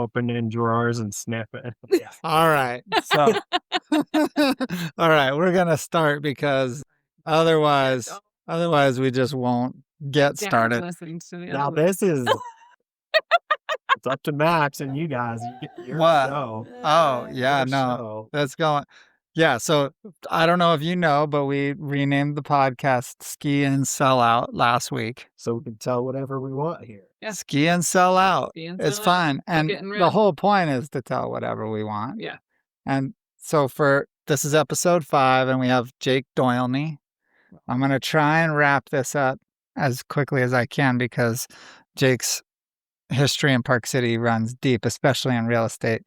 opening drawers and sniffing. Yeah. All right. So, all right, we're going to start because otherwise we just won't get started. Listening to the Now other this is it's up to Max and you guys. You get your What? show. Oh, yeah, Your no. show. That's going. Yeah, so I don't know if you know, but we renamed the podcast Ski and Sell Out last week. So we can tell whatever we want here. Yeah. Ski and sell out. Ski and It's sell out. fine. And Getting the rid. whole point is to tell whatever we want. Yeah. And so this is episode 5, and we have Jake Doilney. I'm going to try and wrap this up as quickly as I can because Jake's history in Park City runs deep, especially in real estate.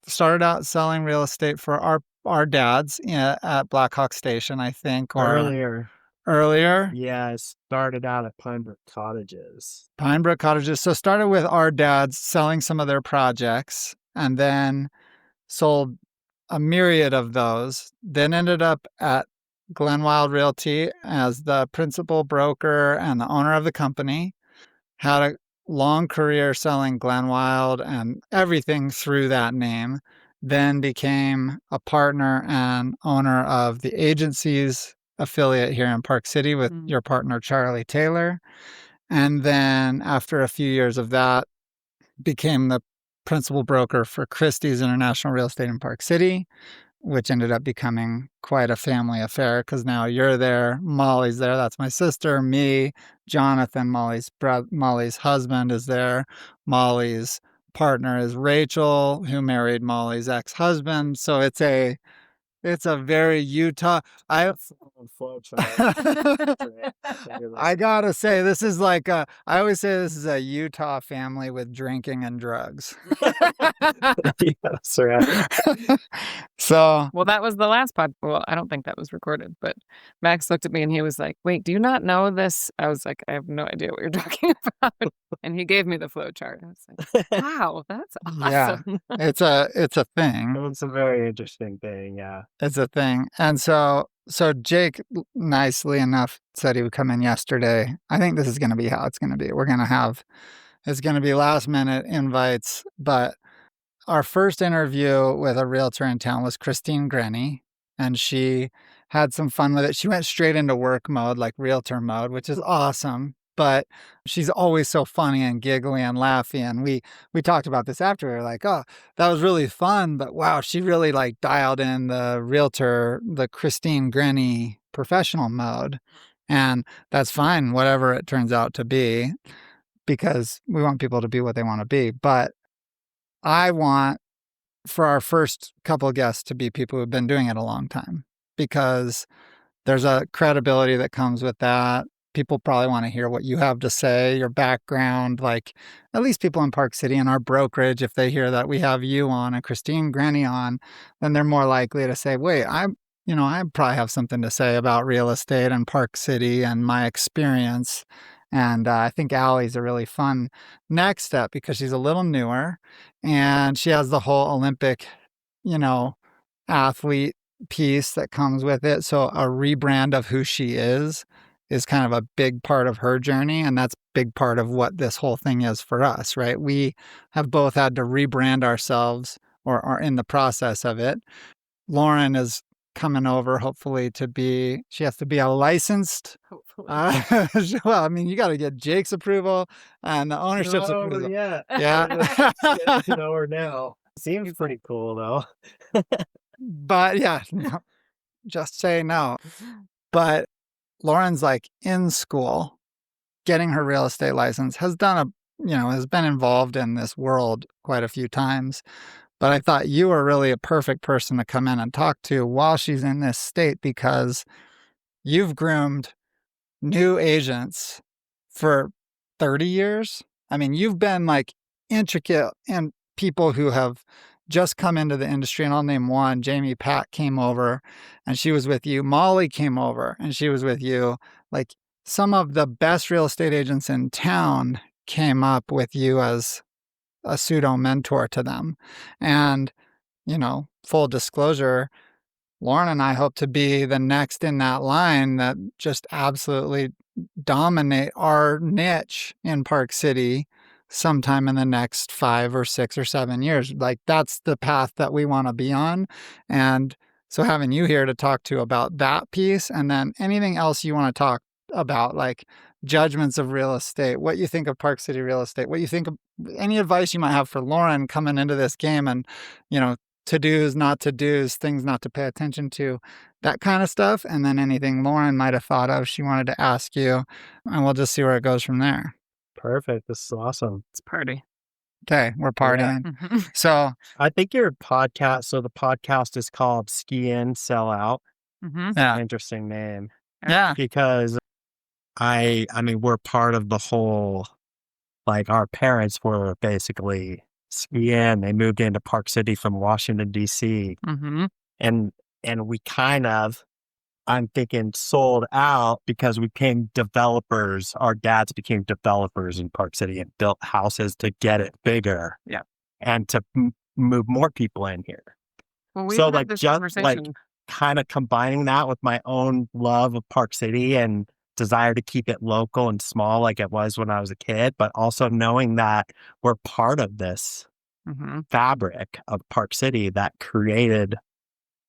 Started out selling real estate for our dads at Blackhawk Station, I think, or earlier. Yeah, I started out at Pinebrook Cottages. So started with our dads selling some of their projects and then sold a myriad of those. Then ended up at Glen Wild Realty as the principal broker and the owner of the company. Had a long career selling Glen Wild and everything through that name. Then became a partner and owner of the agency's affiliate here in Park City with your partner, Charlie Taylor. And then after a few years of that, became the principal broker for Christie's International Real Estate in Park City, which ended up becoming quite a family affair because now you're there, Molly's there, that's my sister, me, Jonathan, Molly's husband is there, Molly's partner is Rachel, who married Molly's ex-husband. So it's a very Utah. I gotta say, this is like I always say this is a Utah family with drinking and drugs. Yes, right. So, well, that was the last pod. Well, I don't think that was recorded, but Max looked at me and he was like, "Wait, do you not know this?" I was like, "I have no idea what you're talking about." And he gave me the flow chart. I was like, "Wow, that's awesome." Yeah, it's a thing. It's a very interesting thing. Yeah, it's a thing. And so Jake, nicely enough, said he would come in yesterday. I think this is going to be how it's going to be. It's going to be last minute invites, but our first interview with a realtor in town was Christine Grenny, and she had some fun with it. She went straight into work mode, like realtor mode, which is awesome. But she's always so funny and giggly and laughy. And we talked about this after. We were like, oh, that was really fun. But wow, she really like dialed in the Christine Grenny professional mode. And that's fine, whatever it turns out to be, because we want people to be what they want to be. But I want for our first couple of guests to be people who've been doing it a long time, because there's a credibility that comes with that. People probably want to hear what you have to say, your background, like at least people in Park City and our brokerage, if they hear that we have you on and Christine Grenny on, then they're more likely to say, wait, I probably have something to say about real estate and Park City and my experience. And I think Allie's a really fun next step because she's a little newer and she has the whole Olympic, athlete piece that comes with it. So a rebrand of who she is kind of a big part of her journey. And that's a big part of what this whole thing is for us, right? We have both had to rebrand ourselves or are in the process of it. Lauren is coming over, hopefully, she has to be a licensed. Hopefully. Well, I mean, you got to get Jake's approval and the ownership's approval. Yeah. Yeah. You know her now. Seems pretty cool, though. But yeah, no, just say no. But Lauren's like in school, getting her real estate license, has been involved in this world quite a few times. But I thought you were really a perfect person to come in and talk to while she's in this state, because you've groomed new agents for 30 years. I mean, you've been like intricate and people who have just come into the industry, and I'll name one. Jamie Pat came over and she was with you. Molly came over and she was with you. Like some of the best real estate agents in town came up with you as a pseudo mentor to them. And, full disclosure, Lauren and I hope to be the next in that line that just absolutely dominate our niche in Park City sometime in the next 5 or 6 or 7 years. Like, that's the path that we want to be on. And so having you here to talk to about that piece, and then anything else you want to talk about, like judgments of real estate, what you think of Park City real estate, what you think of any advice you might have for Lauren coming into this game, and, you know, to-dos, not to-dos, things not to pay attention to, that kind of stuff. And then anything Lauren might have thought of she wanted to ask you, and we'll just see where it goes from there. Perfect. This is awesome. It's party. Okay, we're partying. Mhm. So I think your podcast, so the podcast is called Ski In, Sell Out. Mhm. yeah, Interesting name. yeah, Because I mean, we're part of the whole, like our parents were basically skiing. They moved into Park City from Washington, D.C. Mhm. And we kind of, I'm thinking, sold out because we became developers. Our dads became developers in Park City and built houses to get it bigger. Yeah. And to move more people in here. Well, we've So had like this just conversation. like kind of combining that with my own love of Park City and desire to keep it local and small like it was when I was a kid, but also knowing that we're part of this Mhm. fabric of Park City that created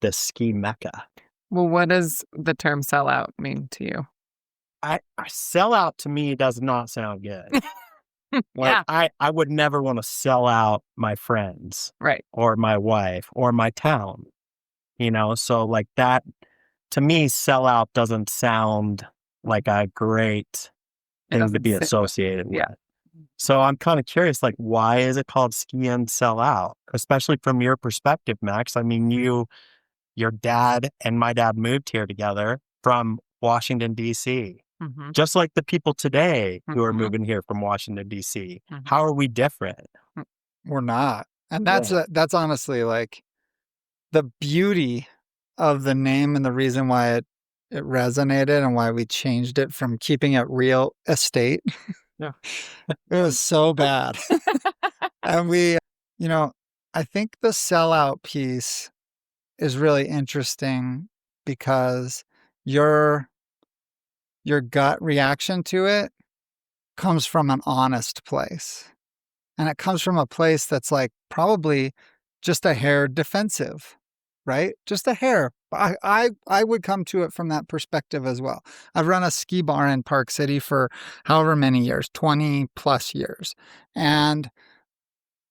this ski mecca. Well, what does the term sellout mean to you? I sell out to me does not sound good. Like Yeah. I would never want to sell out my friends Right. or my wife or my town, you know? So like that, to me, sell out doesn't sound like a great It thing to doesn't be sit associated yeah. with. So I'm kind of curious, like, why is it called Ski In, Sell Out? Especially from your perspective, Max. I mean, your dad and my dad moved here together from Washington, D.C., Mhm. just like the people today who are Mhm. moving here from Washington, D.C. Mhm. How are we different? we're not. And Yeah. that's honestly like the beauty of the name, and the reason why it resonated and why we changed it from keeping it real estate. Yeah. It was so bad. And we, you know, I think the sellout piece is really interesting because your gut reaction to it comes from an honest place. And it comes from a place that's like probably just a hair defensive, right? Just a hair. I would come to it from that perspective as well. I've run a ski bar in Park City for however many years, 20 plus years. And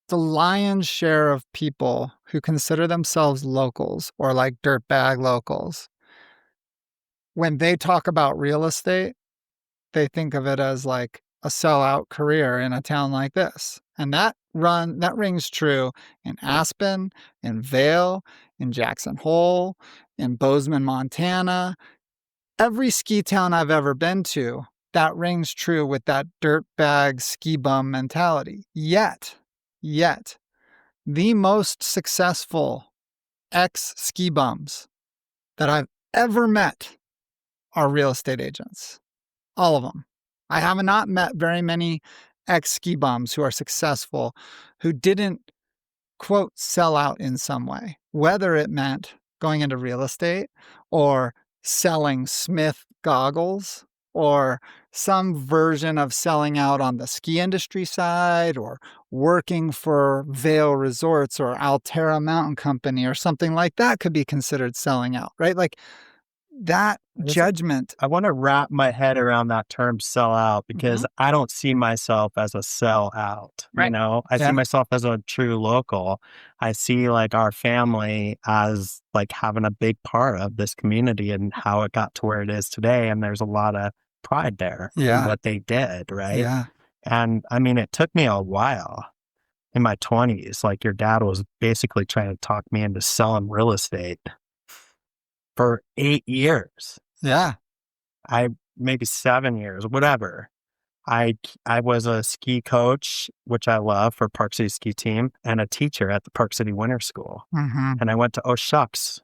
the lion's share of people who consider themselves locals or like dirtbag locals, when they talk about real estate, they think of it as like a sellout career in a town like this. And that rings true in Aspen, in Vail, in Jackson Hole, in Bozeman, Montana. Every ski town I've ever been to, that rings true with that dirtbag ski bum mentality. Yet, the most successful ex ski bums that I've ever met are real estate agents. All of them. I have not met very many ex ski bums who are successful who didn't, quote, sell out in some way, whether it meant going into real estate or selling Smith goggles or some version of selling out on the ski industry side or working for Vail Resorts or Altera Mountain Company or something like that could be considered selling out, right? Like that judgment. I want to wrap my head around that term sell out because I don't see myself as a sell out. Right. You know, I see myself as a true local. I see like our family as like having a big part of this community and how it got to where it is today. And there's a lot of pride there in what they did. Right. Yeah. And I mean, it took me a while in my 20s. Like your dad was basically trying to talk me into selling real estate for 8 years. Yeah. Maybe 7 years, whatever. I was a ski coach, which I love, for Park City ski team, and a teacher at the Park City Winter School. Mm-hmm. And I went to shucks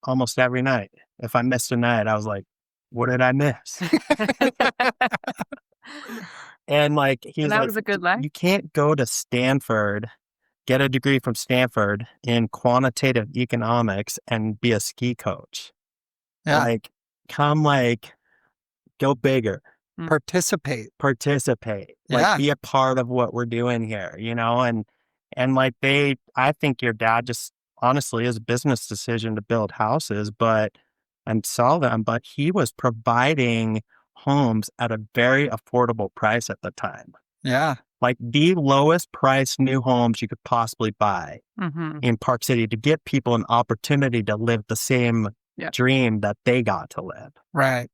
almost every night. If I missed a night, I was like, what did I miss? And like he was that like, was a good life. you can't go to Stanford, get a degree from Stanford in quantitative economics and be a ski coach. Yeah. Like, come like, go bigger. Participate. Like be a part of what we're doing here, and like I think your dad just honestly is a business decision to build houses, and sell them, but he was providing homes at a very affordable price at the time. Yeah. Like the lowest price new homes you could possibly buy in Park City to give people an opportunity to live the same dream that they got to live. Right.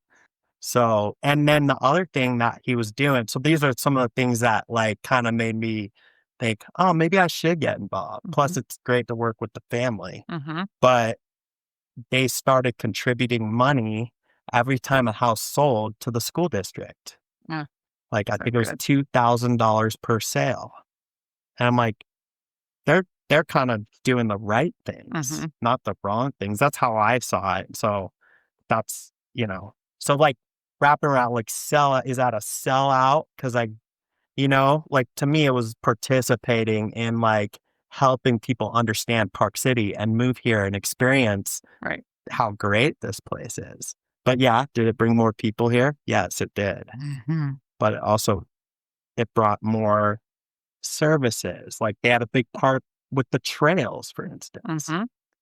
So, and then the other thing that he was doing, so these are some of the things that like kind of made me think, oh, maybe I should get involved. Plus, it's great to work with the family. But they started contributing money every time a house sold to the school district. Yeah. Like I think it was $2,000 per sale. And I'm like, they're kind of doing the right things, not the wrong things. That's how I saw it. So that's, so like wrapping around like is that a sellout? Because like to me, it was participating in like helping people understand Park City and move here and experience how great this place is. But yeah, did it bring more people here? Yes, it did. But it brought more services. Like they had a big part with the trails, for instance.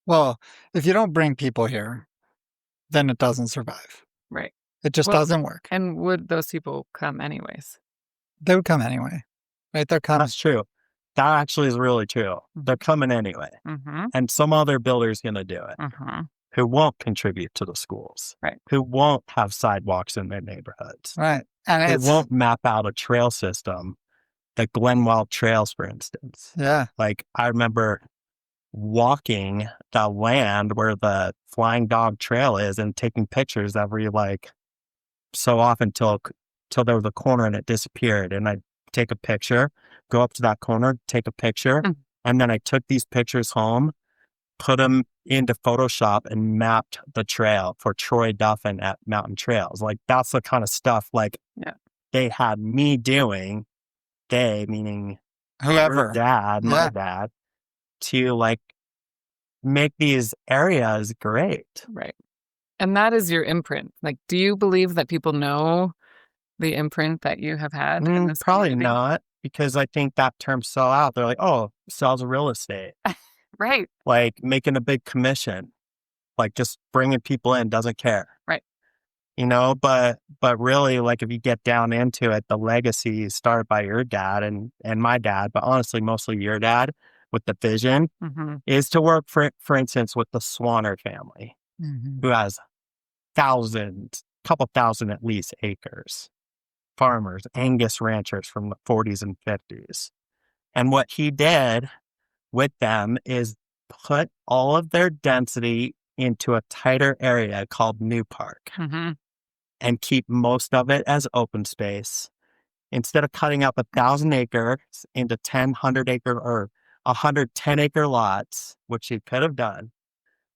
Well, if you don't bring people here, then it doesn't survive. Right. It just doesn't work. And would those people come anyways? They would come anyway. Right? They're coming. That's true. That actually is really true. They're coming anyway. And some other builder's going to do it who won't contribute to the schools, who won't have sidewalks in their neighborhoods. Right. And it won't map out a trail system, the Glenwell Trails, for instance. Yeah. Like I remember walking the land where the Flying Dog Trail is and taking pictures every like so often till there was a corner and it disappeared. And I'd take a picture, go up to that corner, take a picture. And then I took these pictures home, put them into Photoshop and mapped the trail for Troy Duffin at Mountain Trails. Like that's the kind of stuff like they had me doing, they meaning whoever, dad, my dad, to like make these areas great. Right. And that is your imprint. Like, do you believe that people know the imprint that you have had in this probably community? Not, because I think that term sell out. They're like, oh, sells real estate. Right. Like making a big commission, like just bringing people in, doesn't care. Right. But really, like if you get down into it, the legacy started by your dad and my dad, but honestly, mostly your dad with the vision is to work, for instance, with the Swanner family, who has couple thousand at least acres, farmers, Angus ranchers from the 40s and 50s. And what he did with them is put all of their density into a tighter area called New Park and keep most of it as open space. Instead of cutting up 1,000 acres into 100 acre or 110 acre lots, which he could have done.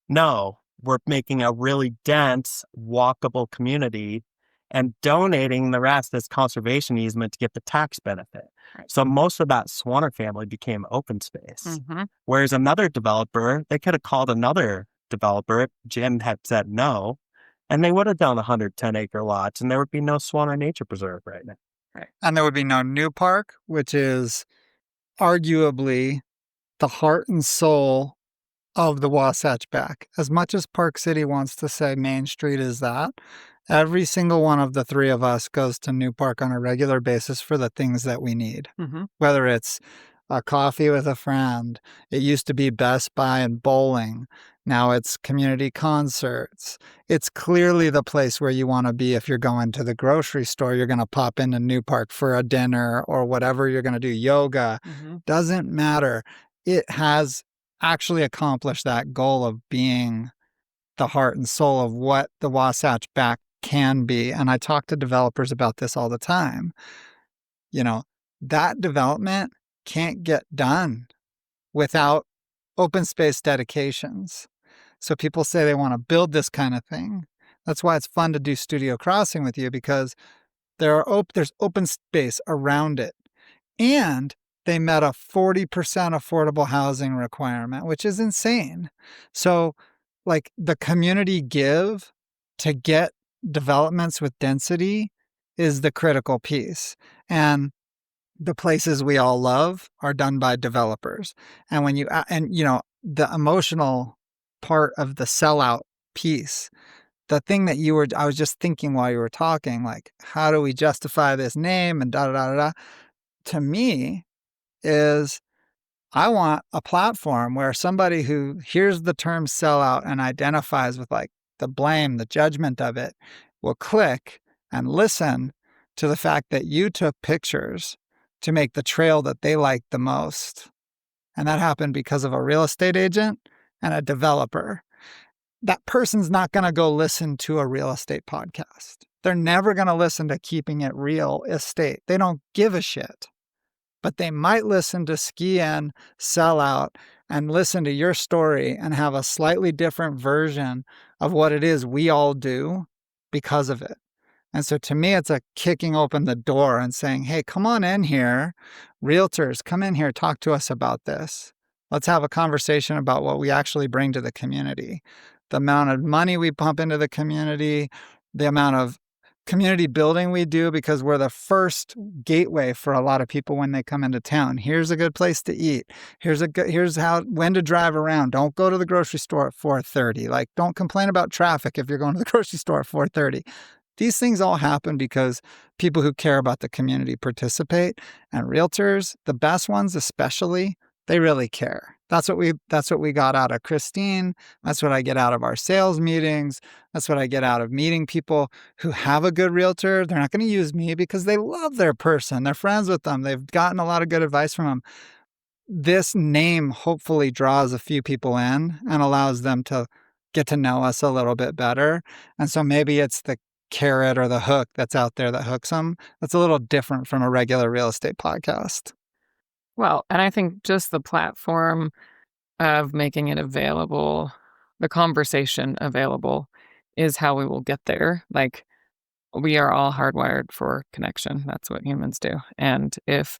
No, we're making a really dense, walkable community and donating the rest as conservation easement to get the tax benefit. Right. So most of that Swanner family became open space. Whereas another developer, they could have called another developer. Jim had said no, and they would have done 110 acre lots, and there would be no Swanner Nature Preserve right now. Right. And there would be no New Park, which is arguably the heart and soul of the Wasatch Back. As much as Park City wants to say Main Street is that, every single one of the three of us goes to New Park on a regular basis for the things that we need. Whether it's a coffee with a friend, it used to be Best Buy and bowling. Now it's community concerts. It's clearly the place where you want to be if you're going to the grocery store. You're going to pop into New Park for a dinner or whatever you're going to do, yoga. Doesn't matter. It has actually accomplished that goal of being the heart and soul of what the Wasatch Back can be. And I talk to developers about this all the time. That development can't get done without open space dedications. So people say they want to build this kind of thing. That's why it's fun to do Studio Crossing with you, because there's open space around it. And they met a 40% affordable housing requirement, which is insane. So like the community give to get developments with density is the critical piece. And the places we all love are done by developers. And when you, the emotional part of the sellout piece, the thing that I was just thinking while you were talking, like, how do we justify this name and da da da da? To me, is I want a platform where somebody who hears the term sellout and identifies with like the blame, the judgment of it, will click and listen to the fact that you took pictures to make the trail that they liked the most. And that happened because of a real estate agent and a developer. That person's not going to go listen to a real estate podcast. They're never going to listen to Keeping It Real Estate. They don't give a shit. But they might listen to Ski In, Sell Out, and listen to your story and have a slightly different version of what it is we all do because of it. And so to me, it's a kicking open the door and saying, hey, come on in here. Realtors, come in here, talk to us about this. Let's have a conversation about what we actually bring to the community. The amount of money we pump into the community, the amount of community building we do, because we're the first gateway for a lot of people when they come into town. Here's a good place to eat. Here's when to drive around. Don't go to the grocery store at 4:30. Like, don't complain about traffic if you're going to the grocery store at 4:30. These things all happen because people who care about the community participate, and realtors, the best ones especially, they really care. That's what we got out of Christine. That's what I get out of our sales meetings. That's what I get out of meeting people who have a good realtor. They're not going to use me because they love their person. They're friends with them. They've gotten a lot of good advice from them. This name hopefully draws a few people in and allows them to get to know us a little bit better. And so maybe it's the carrot or the hook that's out there that hooks them. That's a little different from a regular real estate podcast. Well, and I think just the platform of making it available, the conversation available, is how we will get there. Like, we are all hardwired for connection. That's what humans do. And if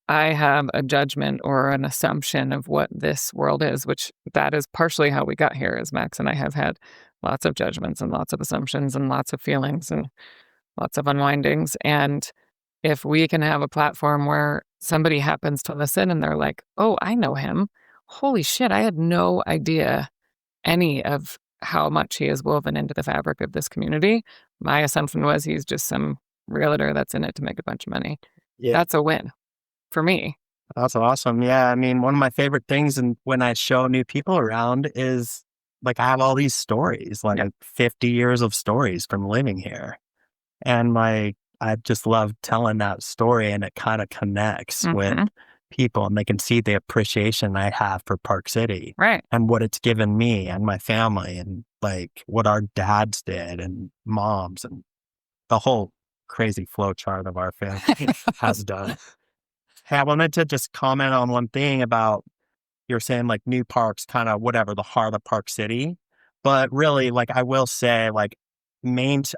I have a judgment or an assumption of what this world is, which that is partially how we got here, as Max and I have had lots of judgments and lots of assumptions and lots of feelings and lots of unwindings. And if we can have a platform where somebody happens to listen and they're like, oh, I know him. Holy shit, I had no idea any of how much he is woven into the fabric of this community. My assumption was he's just some realtor that's in it to make a bunch of money. Yeah. That's a win for me. That's awesome. Yeah. I mean, one of my favorite things and when I show new people around is like I have all these stories, like 50 years of stories from living here. And like I just love telling that story, and it kind of connects with people, and they can see the appreciation I have for Park City, right? And what it's given me and my family, and like what our dads did and moms, and the whole crazy flow chart of our family has done. Hey, I wanted to just comment on one thing about you're saying like new parks, kind of whatever, the heart of Park City, but really, like I will say, like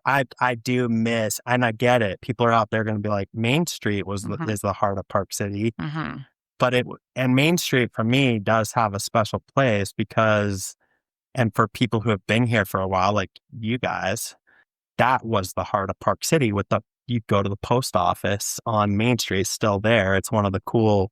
I do miss, and I get it. People are out there going to be like, Main Street is the heart of Park City, but and Main Street for me does have a special place because, and for people who have been here for a while, like you guys, that was the heart of Park City. You go to the post office on Main Street, it's still there. It's one of the cool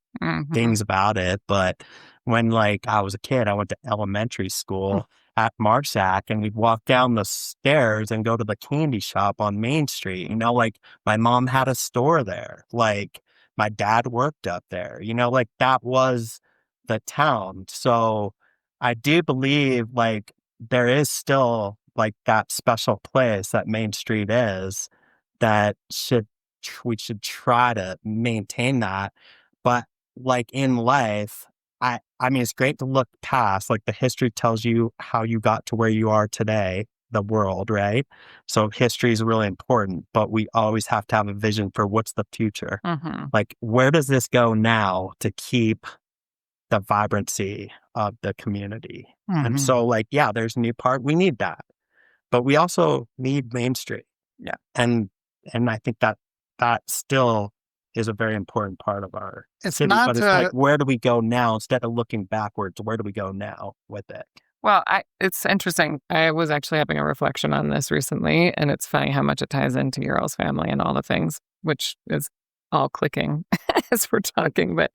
things about it. But when like I was a kid, I went to elementary school at Marsac, and we'd walk down the stairs and go to the candy shop on Main Street. You know, like my mom had a store there. Like my dad worked up there. You know, like that was the town. So I do believe like there is still like that special place that Main Street is, that we should try to maintain that. But like in life, I mean, it's great to look past, like the history tells you how you got to where you are today, the world, right? So history is really important, but we always have to have a vision for what's the future. Like, where does this go now to keep the vibrancy of the community? And so like, yeah, there's New Park. We need that, but we also need Main Street. Yeah. And I think that still is a very important part of our city. But it's like, where do we go now? Instead of looking backwards, where do we go now with it? Well, it's interesting. I was actually having a reflection on this recently, and it's funny how much it ties into your all's family and all the things, which is all clicking as we're talking. But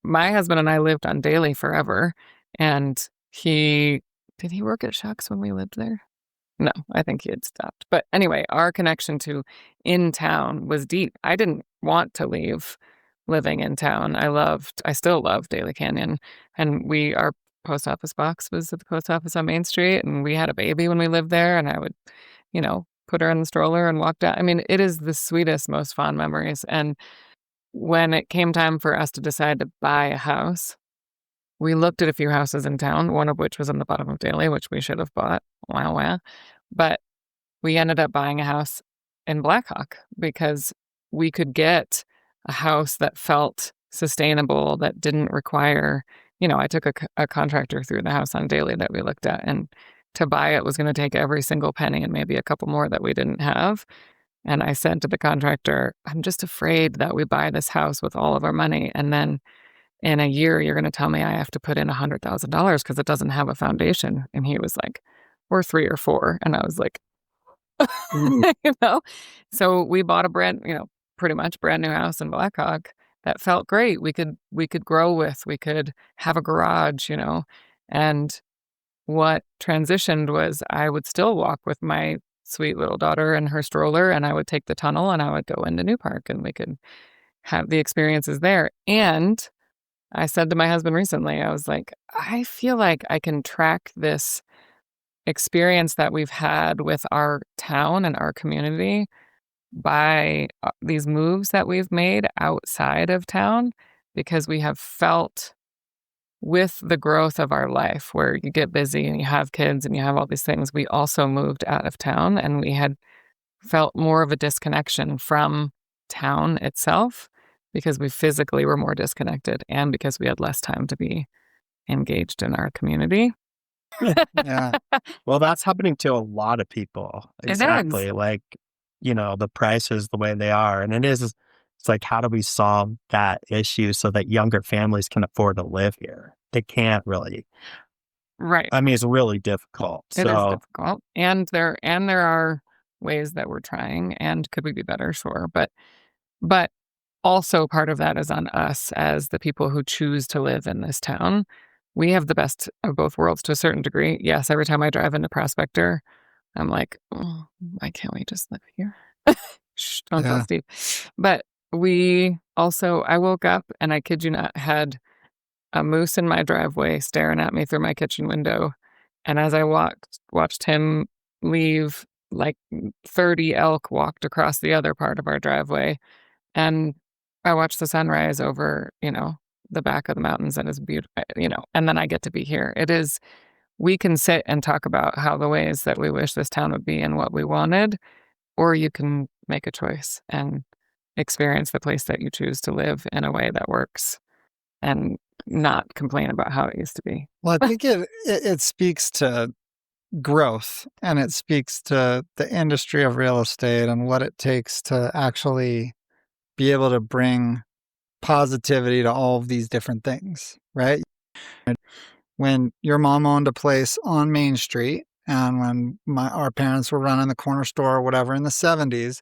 my husband and I lived on Daly forever, and did he work at Shucks when we lived there? No, I think he had stopped. But anyway, our connection to in town was deep. I didn't want to leave living in town. I still love Daly Canyon. And our post office box was at the post office on Main Street. And we had a baby when we lived there. And I would, put her in the stroller and walk down. I mean, it is the sweetest, most fond memories. And when it came time for us to decide to buy a house, we looked at a few houses in town, one of which was on the bottom of Daly, which we should have bought. Wow. But we ended up buying a house in Blackhawk because we could get a house that felt sustainable, that didn't require, I took a contractor through the house on Daly that we looked at, and to buy it was going to take every single penny and maybe a couple more that we didn't have. And I said to the contractor, I'm just afraid that we buy this house with all of our money, and then in a year, you're going to tell me I have to put in $100,000 because it doesn't have a foundation. And he was like, or 3 or 4. And I was like, So we bought pretty much brand new house in Blackhawk that felt great. We could grow with, we could have a garage, and what transitioned was I would still walk with my sweet little daughter in her stroller, and I would take the tunnel and I would go into New Park, and we could have the experiences there. And I said to my husband recently, I was like, I feel like I can track this experience that we've had with our town and our community by these moves that we've made outside of town, because we have felt with the growth of our life where you get busy and you have kids and you have all these things, we also moved out of town, and we had felt more of a disconnection from town itself because we physically were more disconnected and because we had less time to be engaged in our community. Yeah. Well, that's happening to a lot of people. It is. Exactly. Like, the prices the way they are. And it's like, how do we solve that issue so that younger families can afford to live here? They can't really. Right. I mean, it's really difficult. It is difficult. And there are ways that we're trying, and could we be better? Sure. But also part of that is on us as the people who choose to live in this town. We have the best of both worlds to a certain degree. Yes, every time I drive into Prospector, I'm like, oh, why can't we just live here? Shh, don't tell Steve. But I woke up and I kid you not, had a moose in my driveway staring at me through my kitchen window. And as I watched him leave, like 30 elk walked across the other part of our driveway. And I watched the sunrise over, the back of the mountains, and it's beautiful, and then I get to be here. We can sit and talk about how the ways that we wish this town would be and what we wanted, or you can make a choice and experience the place that you choose to live in a way that works and not complain about how it used to be. Well, I think it speaks to growth, and it speaks to the industry of real estate and what it takes to actually be able to bring positivity to all of these different things, right? When your mom owned a place on Main Street, and when our parents were running the corner store or whatever in the 70s,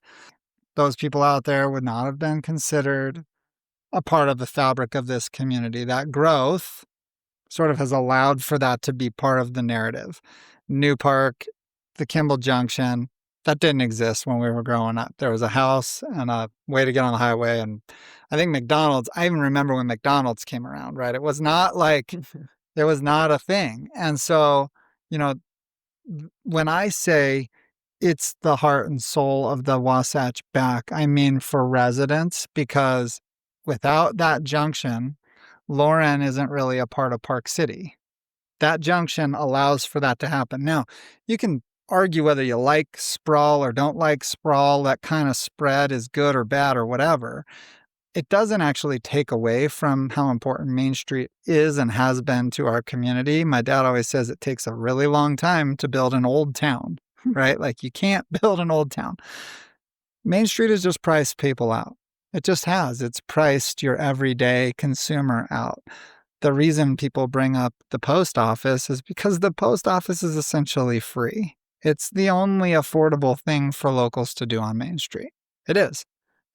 those people out there would not have been considered a part of the fabric of this community. That growth sort of has allowed for that to be part of the narrative. New Park, the Kimball Junction, that didn't exist when we were growing up. There was a house and a way to get on the highway. And I think McDonald's, I even remember when McDonald's came around, right? It was not like, there was not a thing. And so, when I say it's the heart and soul of the Wasatch Back, I mean for residents, because without that junction, Lauren isn't really a part of Park City. That junction allows for that to happen. Now, you can argue whether you like sprawl or don't like sprawl, that kind of spread is good or bad or whatever. It doesn't actually take away from how important Main Street is and has been to our community. My dad always says it takes a really long time to build an old town, right? Like, you can't build an old town. Main Street has just priced people out. It just has. It's priced your everyday consumer out. the reason people bring up the post office is because the post office is essentially free. It's the only affordable thing for locals to do on Main Street. It is.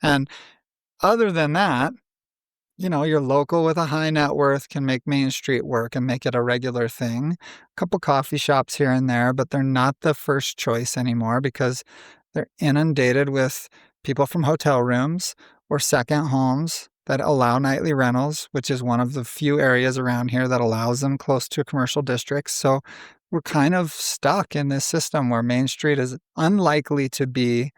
And other than that, your local with a high net worth can make Main Street work and make it a regular thing. A couple coffee shops here and there, but they're not the first choice anymore because they're inundated with people from hotel rooms or second homes that allow nightly rentals, which is one of the few areas around here that allows them close to commercial districts. So we're kind of stuck in this system where Main Street is unlikely to be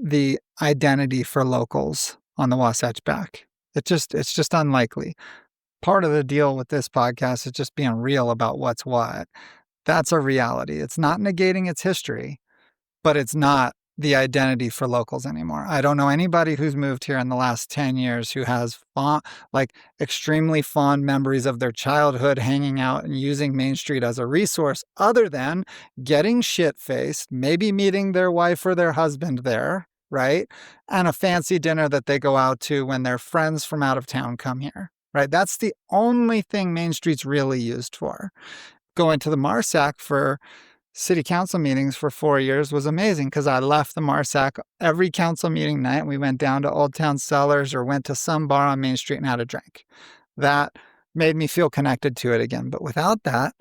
the identity for locals on the Wasatch Back. It's just unlikely. Part of the deal with this podcast is just being real about what's what. That's a reality. It's not negating its history, but it's not the identity for locals anymore. I don't know anybody who's moved here in the last 10 years who has extremely fond memories of their childhood hanging out and using Main Street as a resource other than getting shit-faced, maybe meeting their wife or their husband there, right? And a fancy dinner that they go out to when their friends from out of town come here, right? That's the only thing Main Street's really used for. Going to the Marsac for city council meetings for 4 years was amazing because I left the Marsac every council meeting night and we went down to Old Town Cellars or went to some bar on Main Street and had a drink. That made me feel connected to it again. But without that,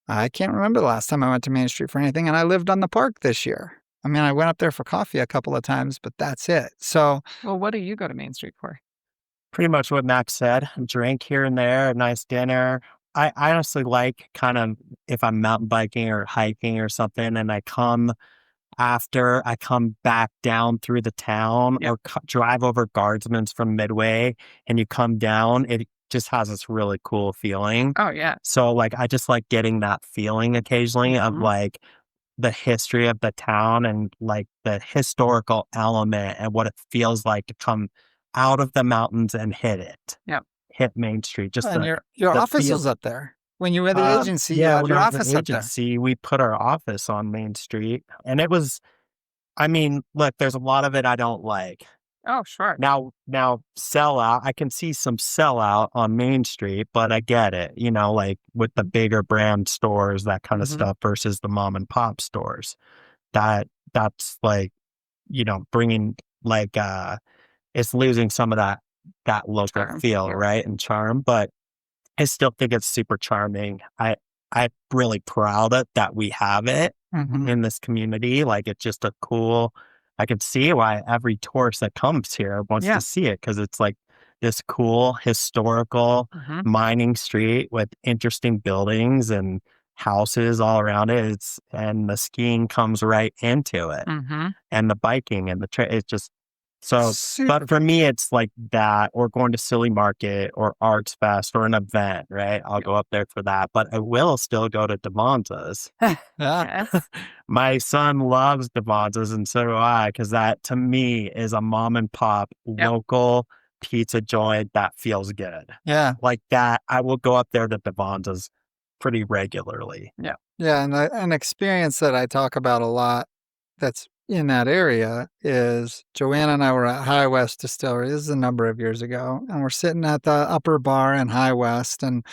I can't remember the last time I went to Main Street for anything. And I lived on the park this year. I mean, I went up there for coffee a couple of times, but that's it. So, well, what do you go to Main Street for? Pretty much what Max said. A drink here and there, a nice dinner. I honestly like kind of if I'm mountain biking or hiking or something and I come back down through the town or drive over Guardsman's from Midway and you come down, it just has this really cool feeling. Oh, yeah. So I just like getting that feeling occasionally of the history of the town and the historical element and what it feels like to come out of the mountains and hit it. Yep. Hit Main Street. Just and your office was up there. When you were at the agency, you had your office up there. We put our office on Main Street. And it was, look, there's a lot of it I don't like. Oh, sure. Now sellout, I can see some sellout on Main Street, but I get it, with the bigger brand stores, that kind of stuff versus the mom and pop stores. That's bringing it's losing some of that local charm, feel, right? And charm, but I still think it's super charming. I'm really proud that we have it in this community. It's just a cool, I can see why every tourist that comes here wants to see it because it's this cool historical mining street with interesting buildings and houses all around it. And the skiing comes right into it and the biking and it's just, so, but for me, it's like that, or going to Silly Market or Arts Fest or an event, right? I'll go up there for that, but I will still go to Devonta's. My son loves Devonta's, and so do I, because that to me is a mom and pop local pizza joint that feels good. Yeah. Like that, I will go up there to Devonta's pretty regularly. Yeah. Yeah, and an experience that I talk about a lot that's in that area is Joanna and I were at High West Distillery. This is a number of years ago. And we're sitting at the upper bar in High West and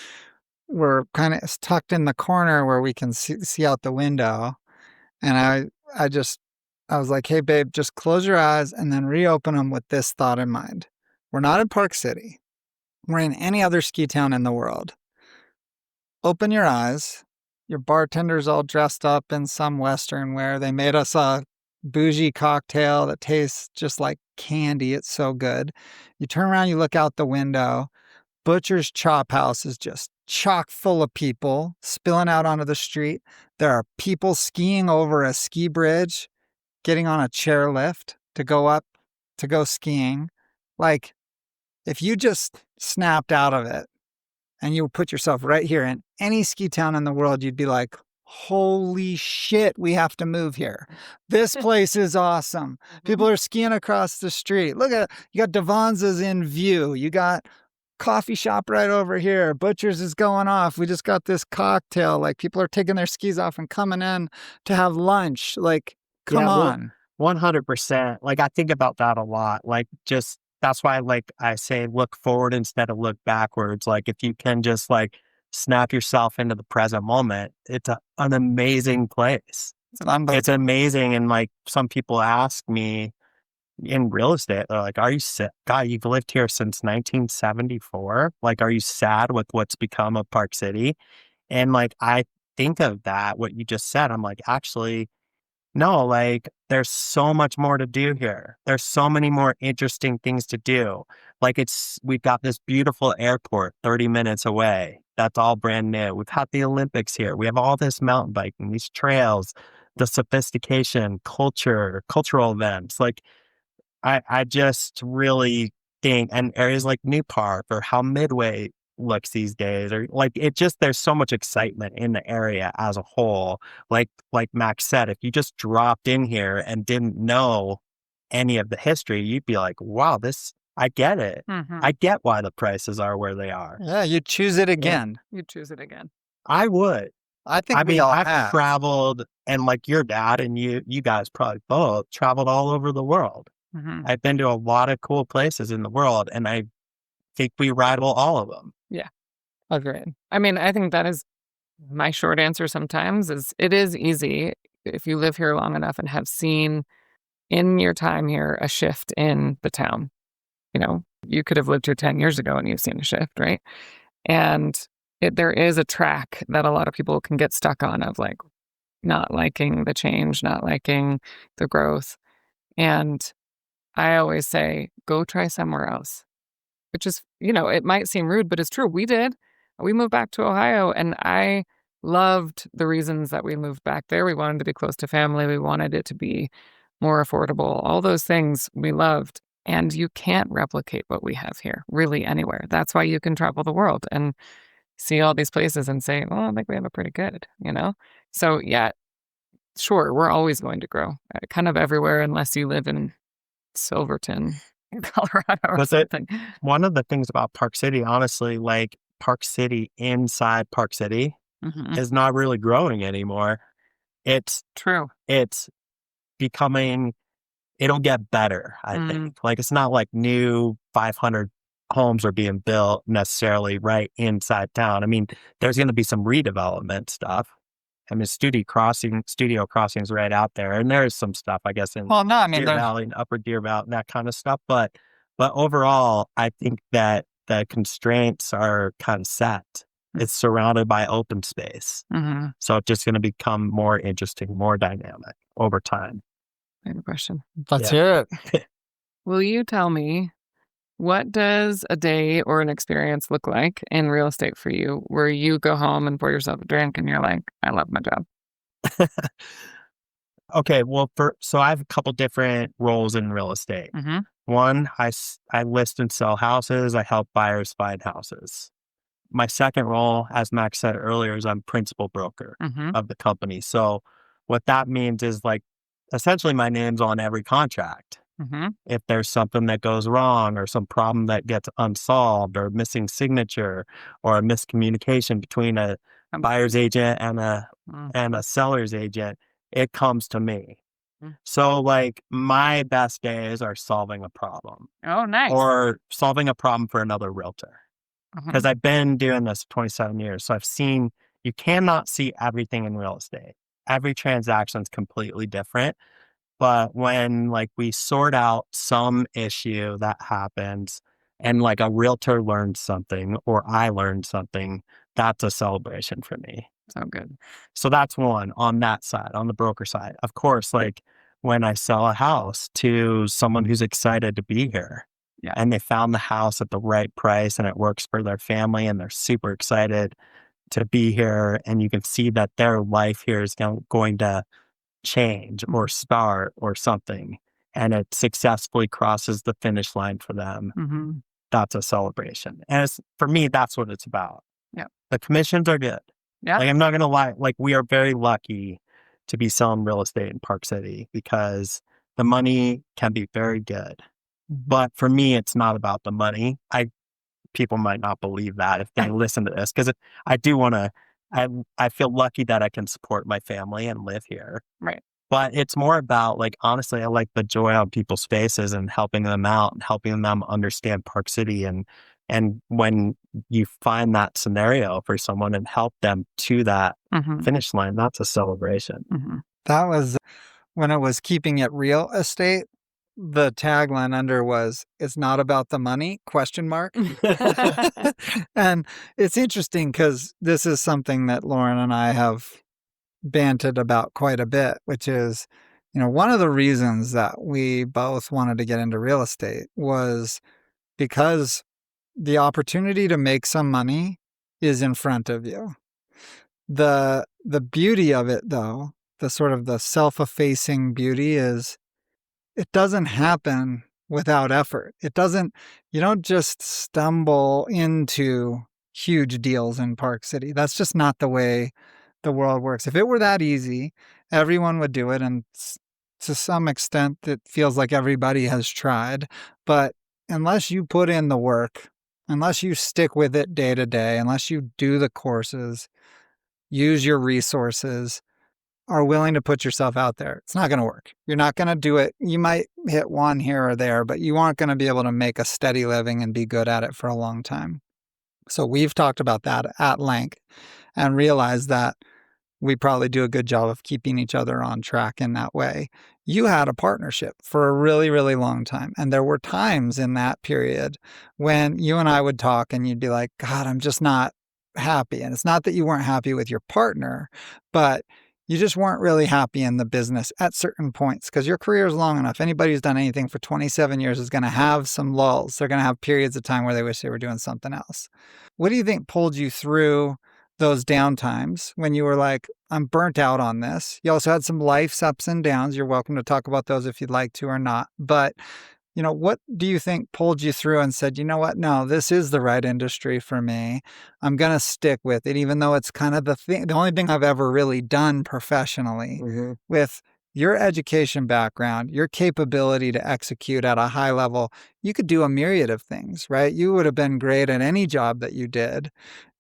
we're kind of tucked in the corner where we can see out the window. And I was like, hey, babe, just close your eyes and then reopen them with this thought in mind. We're not in Park City. We're in any other ski town in the world. Open your eyes. Your bartender's all dressed up in some Western wear. They made us a bougie cocktail that tastes just like candy. It's so good. You turn around, you look out the window. Butcher's Chop House is just chock full of people spilling out onto the street. There are people skiing over a ski bridge, getting on a chairlift to go up to go skiing. If you just snapped out of it and you put yourself right here in any ski town in the world, you'd be like, holy shit, we have to move here. This place is awesome. People are skiing across the street. Look at, you got Devonza's in view. You got coffee shop right over here. Butcher's is going off. We just got this cocktail. People are taking their skis off and coming in to have lunch. Come on. 100%. I think about that a lot. Just that's why like I say look forward instead of look backwards. Like if you can just like snap yourself into the present moment, it's an amazing place. It's an unbelievable. It's amazing. And like some people ask me in real estate, they're like, are you sad? God, you've lived here since 1974. Like, are you sad with what's become of Park City? And like I think of that, what you just said, I'm like, actually, no, like there's so much more to do here. There's so many more interesting things to do. Like we've got this beautiful airport 30 minutes away. That's all brand new. We've had the Olympics here. We have all this mountain biking, these trails, the sophistication, cultural events. Like I just really think, and areas like New Park or how Midway looks these days, or like it just, there's so much excitement in the area as a whole. Like Max said, if you just dropped in here and didn't know any of the history, you'd be like, wow, I get it. Mhm. I get why the prices are where they are. Yeah, you choose it again. You'd choose it again. I would. I think I we mean, all I've have. traveled, and like your dad and you guys probably both traveled all over the world. Mhm. I've been to a lot of cool places in the world, and I think we rival all of them. Agreed. I mean, I think that is my short answer sometimes is it is easy if you live here long enough and have seen in your time here a shift in the town. You know, you could have lived here 10 years ago and you've seen a shift, right? And there is a track that a lot of people can get stuck on of like not liking the change, not liking the growth. And I always say, go try somewhere else, which is, it might seem rude, but it's true. We did. We moved back to Ohio, and I loved the reasons that we moved back there. We wanted to be close to family. We wanted it to be more affordable. All those things we loved. And you can't replicate what we have here really anywhere. That's why you can travel the world and see all these places and say, well, I think we have it pretty good. So, yeah, sure, we're always going to grow kind of everywhere unless you live in Silverton, Colorado or Was it something. one of the things about Park City, honestly, like Park City inside Park City Mhm. is not really growing anymore. It's True. it's becoming, it'll get better, I think. Like it's not like new 500 homes are being built necessarily right inside town. I mean, there's going to be some redevelopment stuff. I mean, Studio Crossing is right out there, and there's some stuff, I guess, in Well, no, I mean, Deer Valley and Upper Deer Valley and that kind of stuff. But overall, I think that the constraints are kind of set. It's surrounded by open space, Mhm. so it's just going to become more interesting, more dynamic over time. I have a question. let's hear it. Will you tell me what does a day or an experience look like in real estate for you where you go home and pour yourself a drink and you're like, I love my job? Okay, well, so I have a couple different roles in real estate. Mm-hmm. One, I list and sell houses. I help buyers find houses. My second role, as Max said earlier, is I'm principal broker Mm-hmm. of the company. So what that means is like essentially my name's on every contract. Mm-hmm. If there's something that goes wrong or some problem that gets unsolved or missing signature or a miscommunication between a buyer's agent and a seller's agent, it comes to me. Mm. So like my best days are solving a problem Oh, nice. or solving a problem for another realtor. Because I've been doing this 27 years. So I've seen, you cannot see everything in real estate. Every transaction is completely different. But when like we sort out some issue that happens and like a realtor learns something or I learned something, that's a celebration for me. So good. So that's one on that side, on the broker side. Of course, like when I sell a house to someone who's excited to be here Yeah. and they found the house at the right price and it works for their family and they're super excited to be here. And you can see that their life here is going to change or start or something. And it successfully crosses the finish line for them. Mm-hmm. That's a celebration. And for me, that's what it's about. Yeah. The commissions are good. Yeah. Like, I'm not going to lie. Like, we are very lucky to be selling real estate in Park City because the money can be very good. But for me, it's not about the money. People might not believe that if they listen to this because I do want to. I feel lucky that I can support my family and live here. Right. But it's more about like, honestly, I like the joy on people's faces and helping them out and helping them understand Park City. And when you find that scenario for someone and help them to that Mhm. finish line, that's a celebration. Mhm. That was when it was keeping it real estate. The tagline under was, "It's not about the money?" question mark. And it's interesting because this is something that Lauren and I have banted about quite a bit, which is, one of the reasons that we both wanted to get into real estate was because the opportunity to make some money is in front of you. The beauty of it, though, the sort of the self-effacing beauty is it doesn't happen without effort. You don't just stumble into huge deals in Park City. That's just not the way the world works. If it were that easy, everyone would do it. And to some extent, it feels like everybody has tried. But unless you put in the work, unless you stick with it day to day, unless you do the courses, use your resources, are willing to put yourself out there, it's not going to work. You're not going to do it. You might hit one here or there, but you aren't going to be able to make a steady living and be good at it for a long time. So we've talked about that at length and realized that we probably do a good job of keeping each other on track in that way. You had a partnership for a really, really long time. And there were times in that period when you and I would talk and you'd be like, God, I'm just not happy. And it's not that you weren't happy with your partner, but you just weren't really happy in the business at certain points because your career is long enough. Anybody who's done anything for 27 years is going to have some lulls. They're going to have periods of time where they wish they were doing something else. What do you think pulled you through those down times when you were like, I'm burnt out on this? You also had some life's ups and downs. You're welcome to talk about those if you'd like to or not. But, what do you think pulled you through and said, you know what? No, this is the right industry for me. I'm going to stick with it, even though it's kind of the only thing I've ever really done professionally. Mm-hmm. With your education background, your capability to execute at a high level, you could do a myriad of things, right? You would have been great at any job that you did.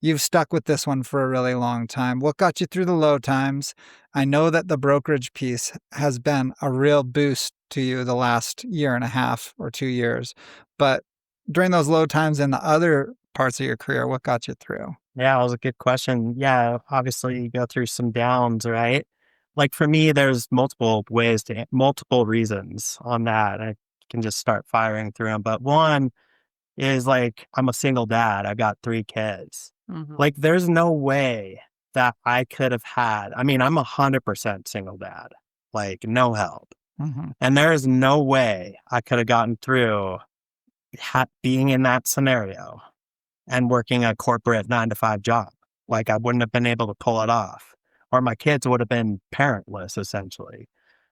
You've stuck with this one for a really long time. What got you through the low times? I know that the brokerage piece has been a real boost to you the last year and a half or 2 years. But during those low times in the other parts of your career, what got you through? Yeah, that was a good question. Yeah, obviously you go through some downs, right? Like for me, there's multiple reasons on that. I can just start firing through them. But one is like, I'm a single dad. I've got 3 kids. Mhm. Like, there's no way that I could have had, I mean, I'm 100% single dad, like no help. Mm-hmm. And there is no way I could have gotten through being in that scenario and working a corporate 9 to 5 job. Like I wouldn't have been able to pull it off, or my kids would have been parentless essentially.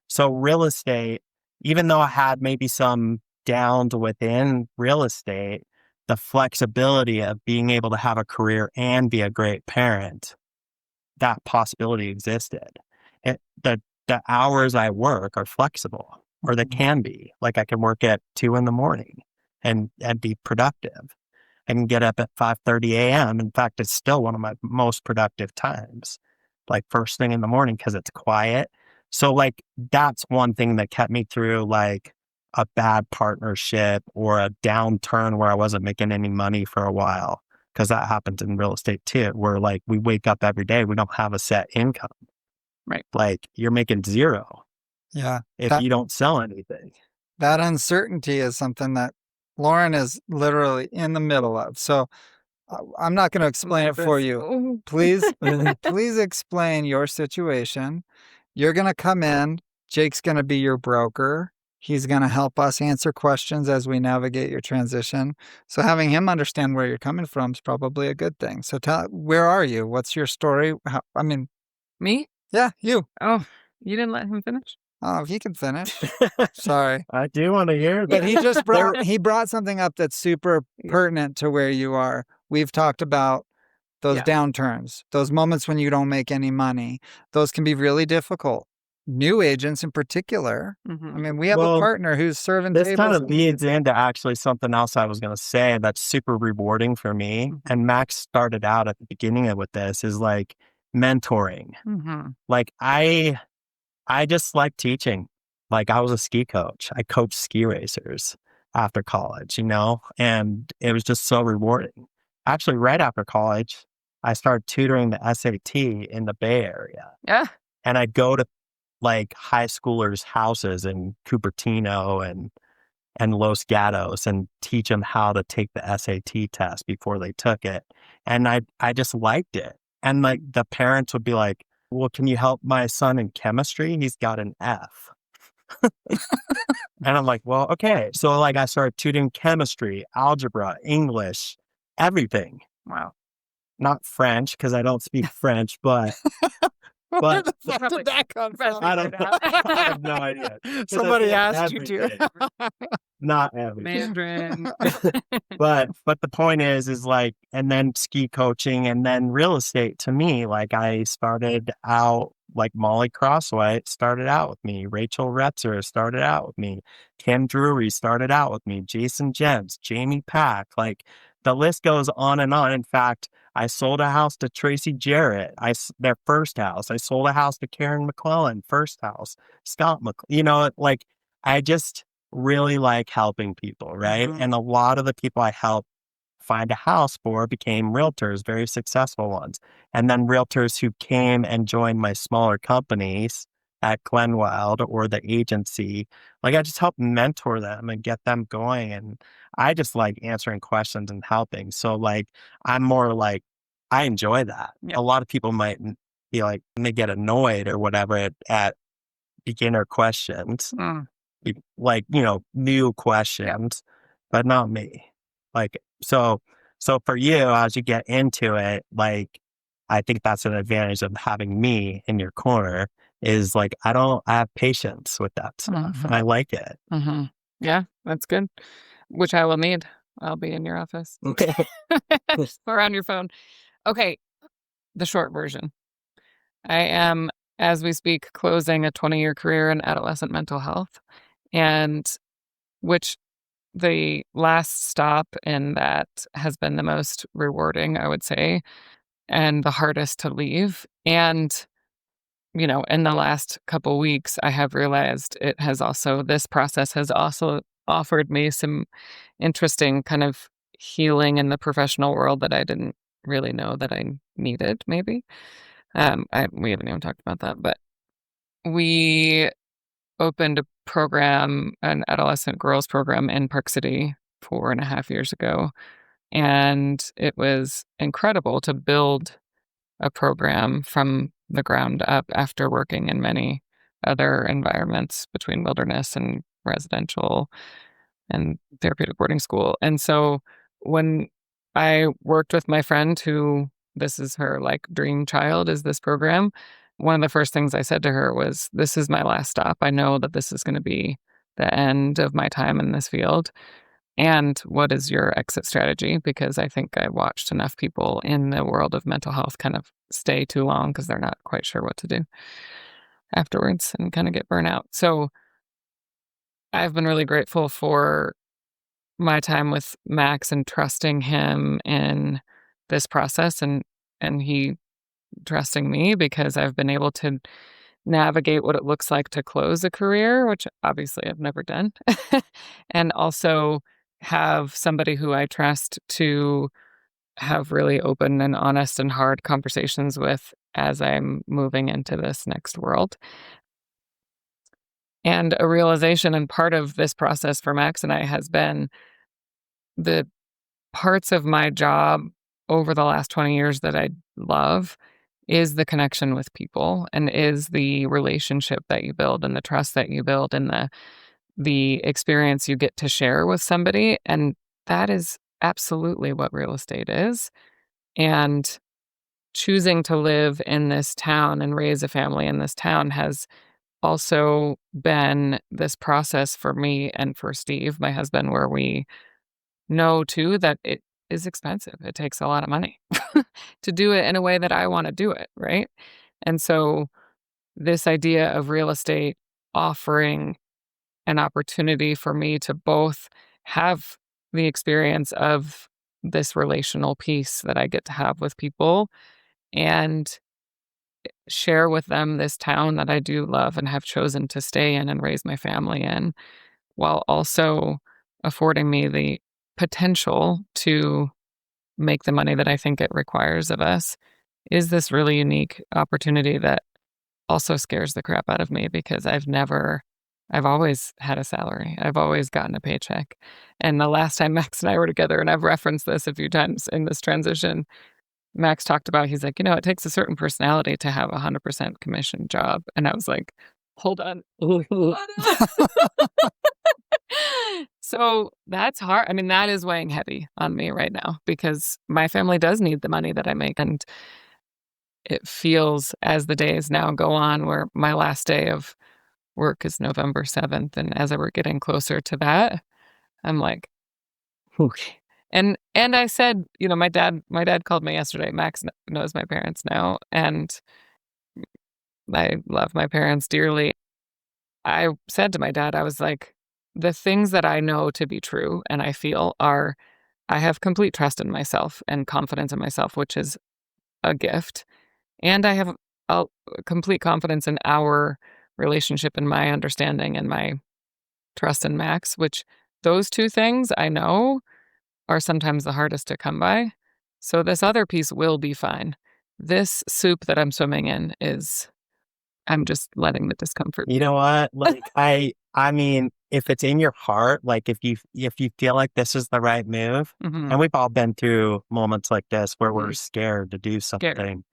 So real estate, even though I had maybe some downs within real estate, the flexibility of being able to have a career and be a great parent, that possibility existed. The hours I work are flexible, or they can be. Like I can work at 2 a.m. and be productive. I can get up at 5:30 a.m. In fact, it's still one of my most productive times, like first thing in the morning because it's quiet. So like that's one thing that kept me through like a bad partnership or a downturn where I wasn't making any money for a while. Because that happens in real estate too, where like we wake up every day, we don't have a set income. Right. Like you're making zero Yeah. if you don't sell anything. That uncertainty is something that Lauren is literally in the middle of. So I'm not going to explain it for you. Oh. Please, please explain your situation. You're going to come in. Jake's going to be your broker. He's going to help us answer questions as we navigate your transition. So having him understand where you're coming from is probably a good thing. So where are you? What's your story? Me? Yeah, you. Oh, you didn't let him finish? Oh, he can finish. Sorry. I do want to hear But that. he brought something up that's super pertinent to where you are. We've talked about those Yeah. downturns, those moments when you don't make any money. Those can be really difficult. New agents in particular. Mhm. I mean, we have a Well, partner who's serving This tables. kind of leads into actually something else I was going to say that's super rewarding for me. And Max started out at the beginning with this is like mentoring. Mhm. Like I just like teaching. Like, I was a ski coach. I coached ski racers after college, and it was just so rewarding. Actually, right after college, I started tutoring the SAT in the Bay Area, Yeah. and I'd go to, like, high schoolers' houses in Cupertino and Los Gatos and teach them how to take the SAT test before they took it, and I just liked it, and, like, the parents would be like, "Well, can you help my son in chemistry? He's got an F." And I'm like, "Well, okay." So, like, I started tutoring chemistry, algebra, English, everything. Wow. Not French because I don't speak French, but Where but the fuck did that come from? I don't know. I have no idea. 'Cause I Somebody said asked you to. everything, not everything. Mandarin. But the point is like, and then ski coaching and then real estate to me, like I started out like Molly Crosswhite started out with me, Rachel Retzer started out with me, Kim Drury started out with me, Jason Jens, Jamie Pack, like the list goes on and on. In fact, I sold a house to Tracy Jarrett, their first house. I sold a house to Karen McClellan, first house, Scott like I just really like helping people, right? Mhm. And a lot of the people I helped find a house for became realtors, very successful ones. And then realtors who came and joined my smaller companies at Glenwild or the agency, like I just help mentor them and get them going. And I just like answering questions and helping. So like I'm more like I enjoy that. Yep. A lot of people might be like they get annoyed or whatever at beginner questions Mm. like, new questions, but not me. Like, so for you, as you get into it, like, I think that's an advantage of having me in your corner is like, I have patience with that stuff and I like it. Mm-hmm. Yeah, that's good. Which I will need. I'll be in your office or on your phone. Okay, the short version. I am, as we speak, closing a 20-year career in adolescent mental health, and which the last stop in that has been the most rewarding, I would say, and the hardest to leave. And, in the last couple weeks, I have realized this process has also offered me some interesting kind of healing in the professional world that I didn't really know that I needed, maybe. We haven't even talked about that, but we opened a program, an adolescent girls program in Park City 4.5 years ago. And it was incredible to build a program from the ground up after working in many other environments between wilderness and residential and therapeutic boarding school. And so when I worked with my friend who this is her like dream child is this program, one of the first things I said to her was, "This is my last stop. I know that this is going to be the end of my time in this field. And what is your exit strategy?" Because I think I watched enough people in the world of mental health kind of stay too long because they're not quite sure what to do afterwards and kind of get burnt out. So I've been really grateful for my time with Max and trusting him in this process and he trusting me because I've been able to navigate what it looks like to close a career, which obviously I've never done. And also have somebody who I trust to have really open and honest and hard conversations with as I'm moving into this next world. And a realization and part of this process for Max and I has been the parts of my job over the last 20 years that I love is the connection with people and is the relationship that you build and the trust that you build and the experience you get to share with somebody. And that is absolutely what real estate is. And choosing to live in this town and raise a family in this town has also been this process for me and for Steve, my husband, where we know too that it is expensive. It takes a lot of money to do it in a way that I want to do it, right? And so this idea of real estate offering an opportunity for me to both have the experience of this relational piece that I get to have with people and share with them this town that I do love and have chosen to stay in and raise my family in, while also affording me the potential to make the money that I think it requires of us, is this really unique opportunity that also scares the crap out of me because I've always had a salary. I've always gotten a paycheck. And the last time Max and I were together, and I've referenced this a few times in this transition, Max talked about, he's like, it takes a certain personality to have a 100% commission job. And I was like, hold on. So that's hard. I mean, that is weighing heavy on me right now because my family does need the money that I make. And it feels as the days now go on, where my last day of work is November 7th. And as I were getting closer to that, I'm like, okay. And I said, my dad called me yesterday. Max knows my parents now, and I love my parents dearly. I said to my dad, I was like, the things that I know to be true and I feel are, I have complete trust in myself and confidence in myself, which is a gift. And I have a complete confidence in our relationship and my understanding and my trust in Max, which those two things I know are sometimes the hardest to come by. So this other piece will be fine. This soup that I'm swimming in I'm just letting the discomfort. You know what? Like I mean, if it's in your heart, like if you feel like this is the right move, Mhm. and we've all been through moments like this where we're Mhm. scared to do Scared. something.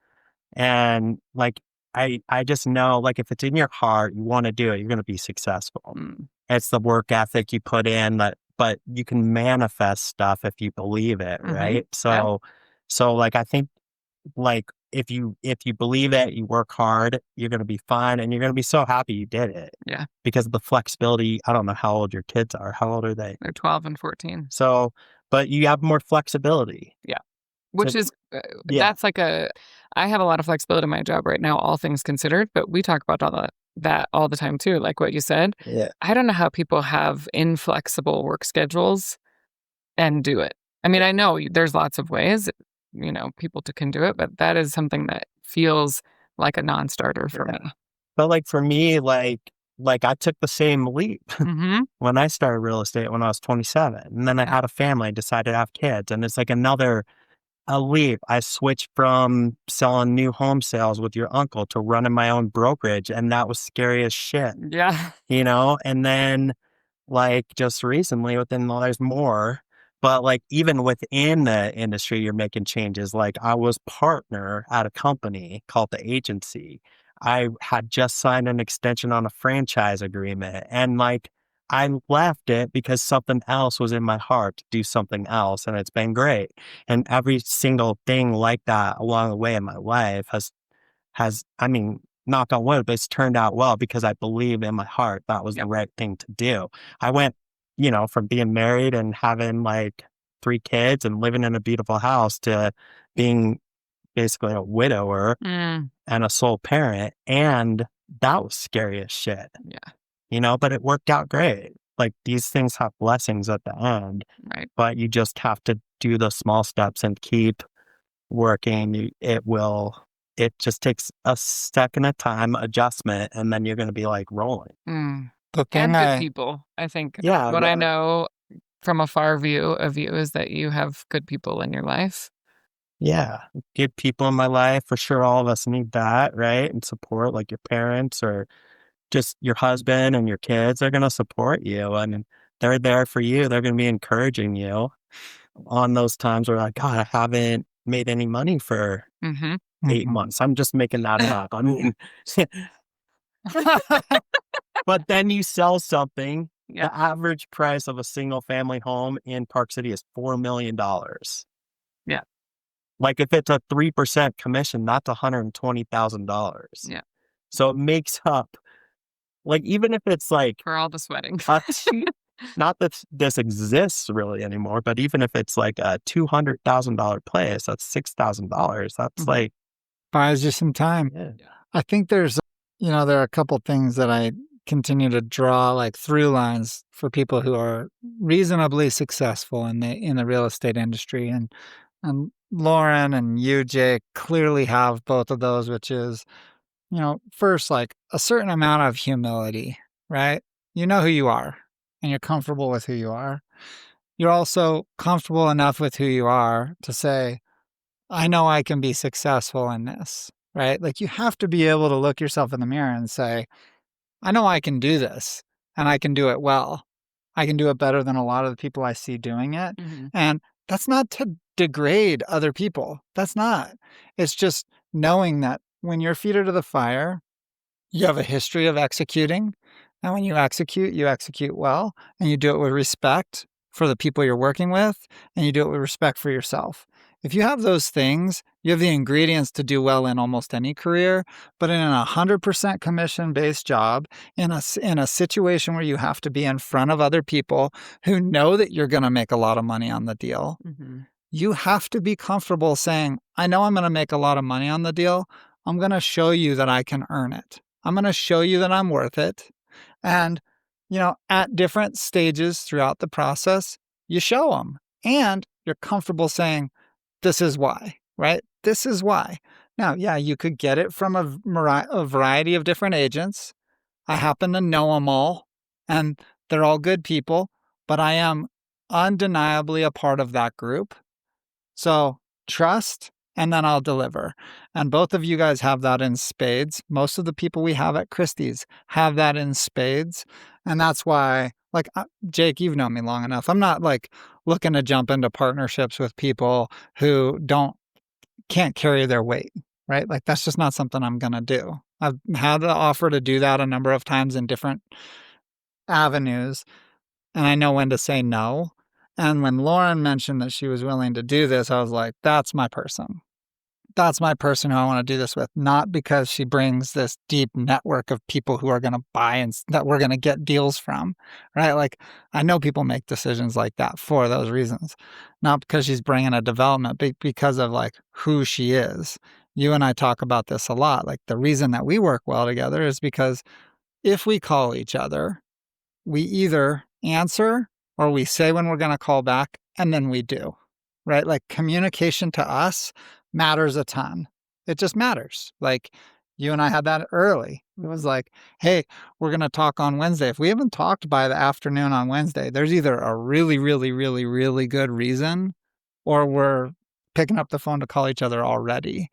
And like I just know, like, if it's in your heart, you want to do it, you're going to be successful. Mm. It's the work ethic you put in, but you can manifest stuff if you believe it, Mhm. right? Yeah. So like I think, like, if you believe it, you work hard, you're gonna be fine, and you're gonna be so happy you did it Yeah. because of the flexibility. I don't know how old your kids are. How old are they? They're 12 and 14. So, but you have more flexibility. Yeah. So Which is, yeah, that's like I have a lot of flexibility in my job right now, all things considered, but we talk about that all the time too, like what you said. yeah, I don't know how people have inflexible work schedules and do it. I mean, I know there's lots of ways, people can do it, but that is something that feels like a non-starter for yeah. me. But like for me, like I took the same leap Mhm. when I started real estate when I was 27, and then I Yeah. had a family, decided to have kids, and it's like another a leap. I switched from selling new home sales with your uncle to running my own brokerage, and that was scary as shit, Yeah. And then, like, just recently well, there's more, but, like, even within the industry, you're making changes. Like, I was partner at a company called The Agency. I had just signed an extension on a franchise agreement, and, like, I left it because something else was in my heart to do something else, and it's been great. And every single thing like that along the way in my life has I mean, knock on wood, but it's turned out well because I believe in my heart that was the Yep. right thing to do. I went, from being married and having like 3 kids and living in a beautiful house to being basically a widower Mm. and a sole parent, and that was scary as shit, Yeah. but it worked out great. Like, these things have blessings at the end, Right. but you just have to do the small steps and keep working. It just takes a second at a time adjustment, and then you're gonna be, like, rolling. Mm. The thing And good I people. I think Yeah, what I know from a far view of you is that you have good people in your life. yeah. Good people in my life, for sure, all of us need that, right? And support, like your parents or just your husband and your kids, they're gonna support you, and they're there for you. They're gonna be encouraging you on those times where, like, "God, I haven't made any money for Mhm. 8 Mhm. months." I'm just making that up. I mean, but then you sell something. Yeah. The average price of a single family home in Park City is $4 million. Yeah. Like, if it's a 3% commission, that's $120,000. Yeah. So it makes up, like, even if it's like For all the sweating. a two, not that this exists really anymore, but even if it's like a $200,000 place, that's $6,000. That's Mhm. like, buys you some time. yeah, I think there are a couple things that I continue to draw like through lines for people who are reasonably successful in the real estate industry, and Lauren and you, Jake, clearly have both of those, which is first, like a certain amount of humility, right? You know who you are and you're comfortable with who you are. You're also comfortable enough with who you are to say, I know I can be successful in this, right? Like you have to be able to look yourself in the mirror and say, I know I can do this and I can do it well. I can do it better than a lot of the people I see doing it. Mm-hmm. And that's not to degrade other people. That's not. It's just knowing that when your feet are to the fire, you have a history of executing. And when you execute well, and you do it with respect for the people you're working with, and you do it with respect for yourself. If you have those things, you have the ingredients to do well in almost any career, but in a 100% commission-based job, in a situation where you have to be in front of other people who know that you're going to make a lot of money on the deal, Mm-hmm. you have to be comfortable saying, I know I'm going to make a lot of money on the deal. I'm going to show you that I can earn it. I'm going to show you that I'm worth it. And, at different stages throughout the process, you show them and you're comfortable saying, this is why, right? This is why. Now, yeah, you could get it from a variety of different agents. I happen to know them all and they're all good people, but I am undeniably a part of that group. So trust, and then I'll deliver. And both of you guys have that in spades. Most of the people we have at Christie's have that in spades. And that's why, like, Jake, you've known me long enough. I'm not like looking to jump into partnerships with people who can't carry their weight, right? Like, that's just not something I'm going to do. I've had the offer to do that a number of times in different avenues, and I know when to say no. And when Lauren mentioned that she was willing to do this, I was like, that's my person. That's my person who I want to do this with, not because she brings this deep network of people who are going to buy and that we're going to get deals from, right? Like, I know people make decisions like that for those reasons, not because she's bringing a development, but because of like who she is. You and I talk about this a lot. Like, the reason that we work well together is because if we call each other, we either answer or we say when we're going to call back, and then we do, right? Like, communication to us matters a ton. It just matters. Like, you and I had that early. It was like, hey, we're going to talk on Wednesday. If we haven't talked by the afternoon on Wednesday, there's either a really, really, really, really good reason, or we're picking up the phone to call each other already.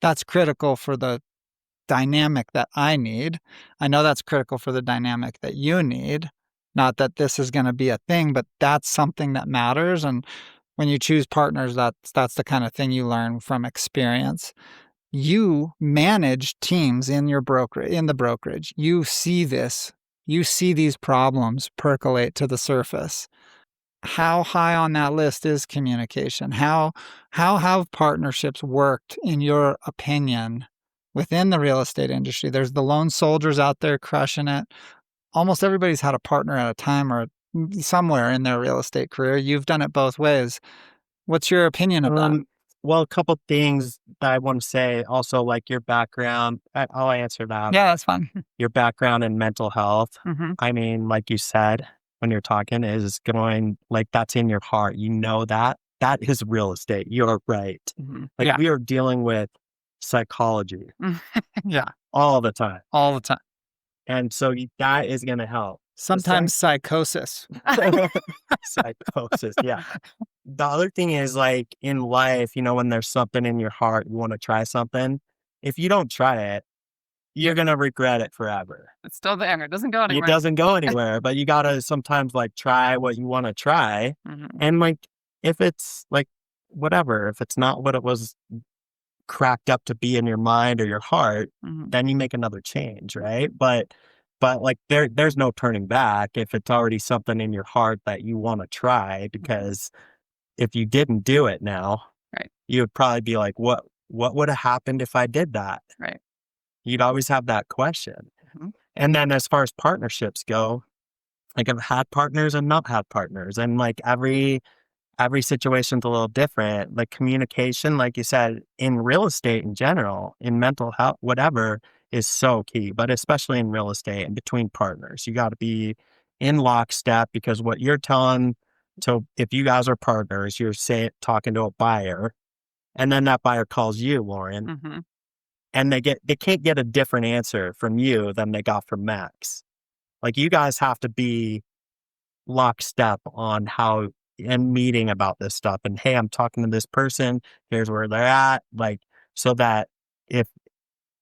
That's critical for the dynamic that I need. I know that's critical for the dynamic that you need. Not that this is going to be a thing, but that's something that matters. And when you choose partners, that's the kind of thing you learn from experience. You manage teams in the brokerage. You see this. You see these problems percolate to the surface. How high on that list is communication? How have partnerships worked, in your opinion, within the real estate industry? There's the lone soldiers out there crushing it. Almost everybody's had a partner at a time or somewhere in their real estate career. You've done it both ways. What's your opinion of that? Well, a couple things that I want to say. Also, like your background. I'll answer that. Yeah, that's fine. Your background in mental health. Mm-hmm. I mean, like you said, when you're talking, is going like that's in your heart. You know that is real estate. You're right. Mm-hmm. Like, Yeah. we are dealing with psychology Yeah, all the time, all the time. and so that is going to help. Sometimes psychosis. Psychosis. Yeah. The other thing is, like, in life, when there's something in your heart, you want to try something. If you don't try it, you're going to regret it forever. It's still there. It doesn't go anywhere. It doesn't go anywhere, but you got to sometimes like try what you want to try. Mm-hmm. And like, if it's like, whatever, if it's not what it was cracked up to be in your mind or your heart, Mm-hmm. then you make another change. Right. But like there's no turning back if it's already something in your heart that you want to try, because if you didn't do it now, Right. you would probably be like, what would have happened if I did that? Right. You'd always have that question. Mm-hmm. And then as far as partnerships go, like, I've had partners and not had partners, and like every situation's a little different. Like, communication, like you said, in real estate in general, in mental health, whatever, is so key, but especially in real estate and between partners, you got to be in lockstep, because what you're telling, so if you guys are partners, you're talking to a buyer, and then that buyer calls you, Lauren. Mm-hmm. and they can't get a different answer from you than they got from Max. Like, you guys have to be lockstep on how and meeting about this stuff. And hey, I'm talking to this person. Here's where they're at. Like, so that if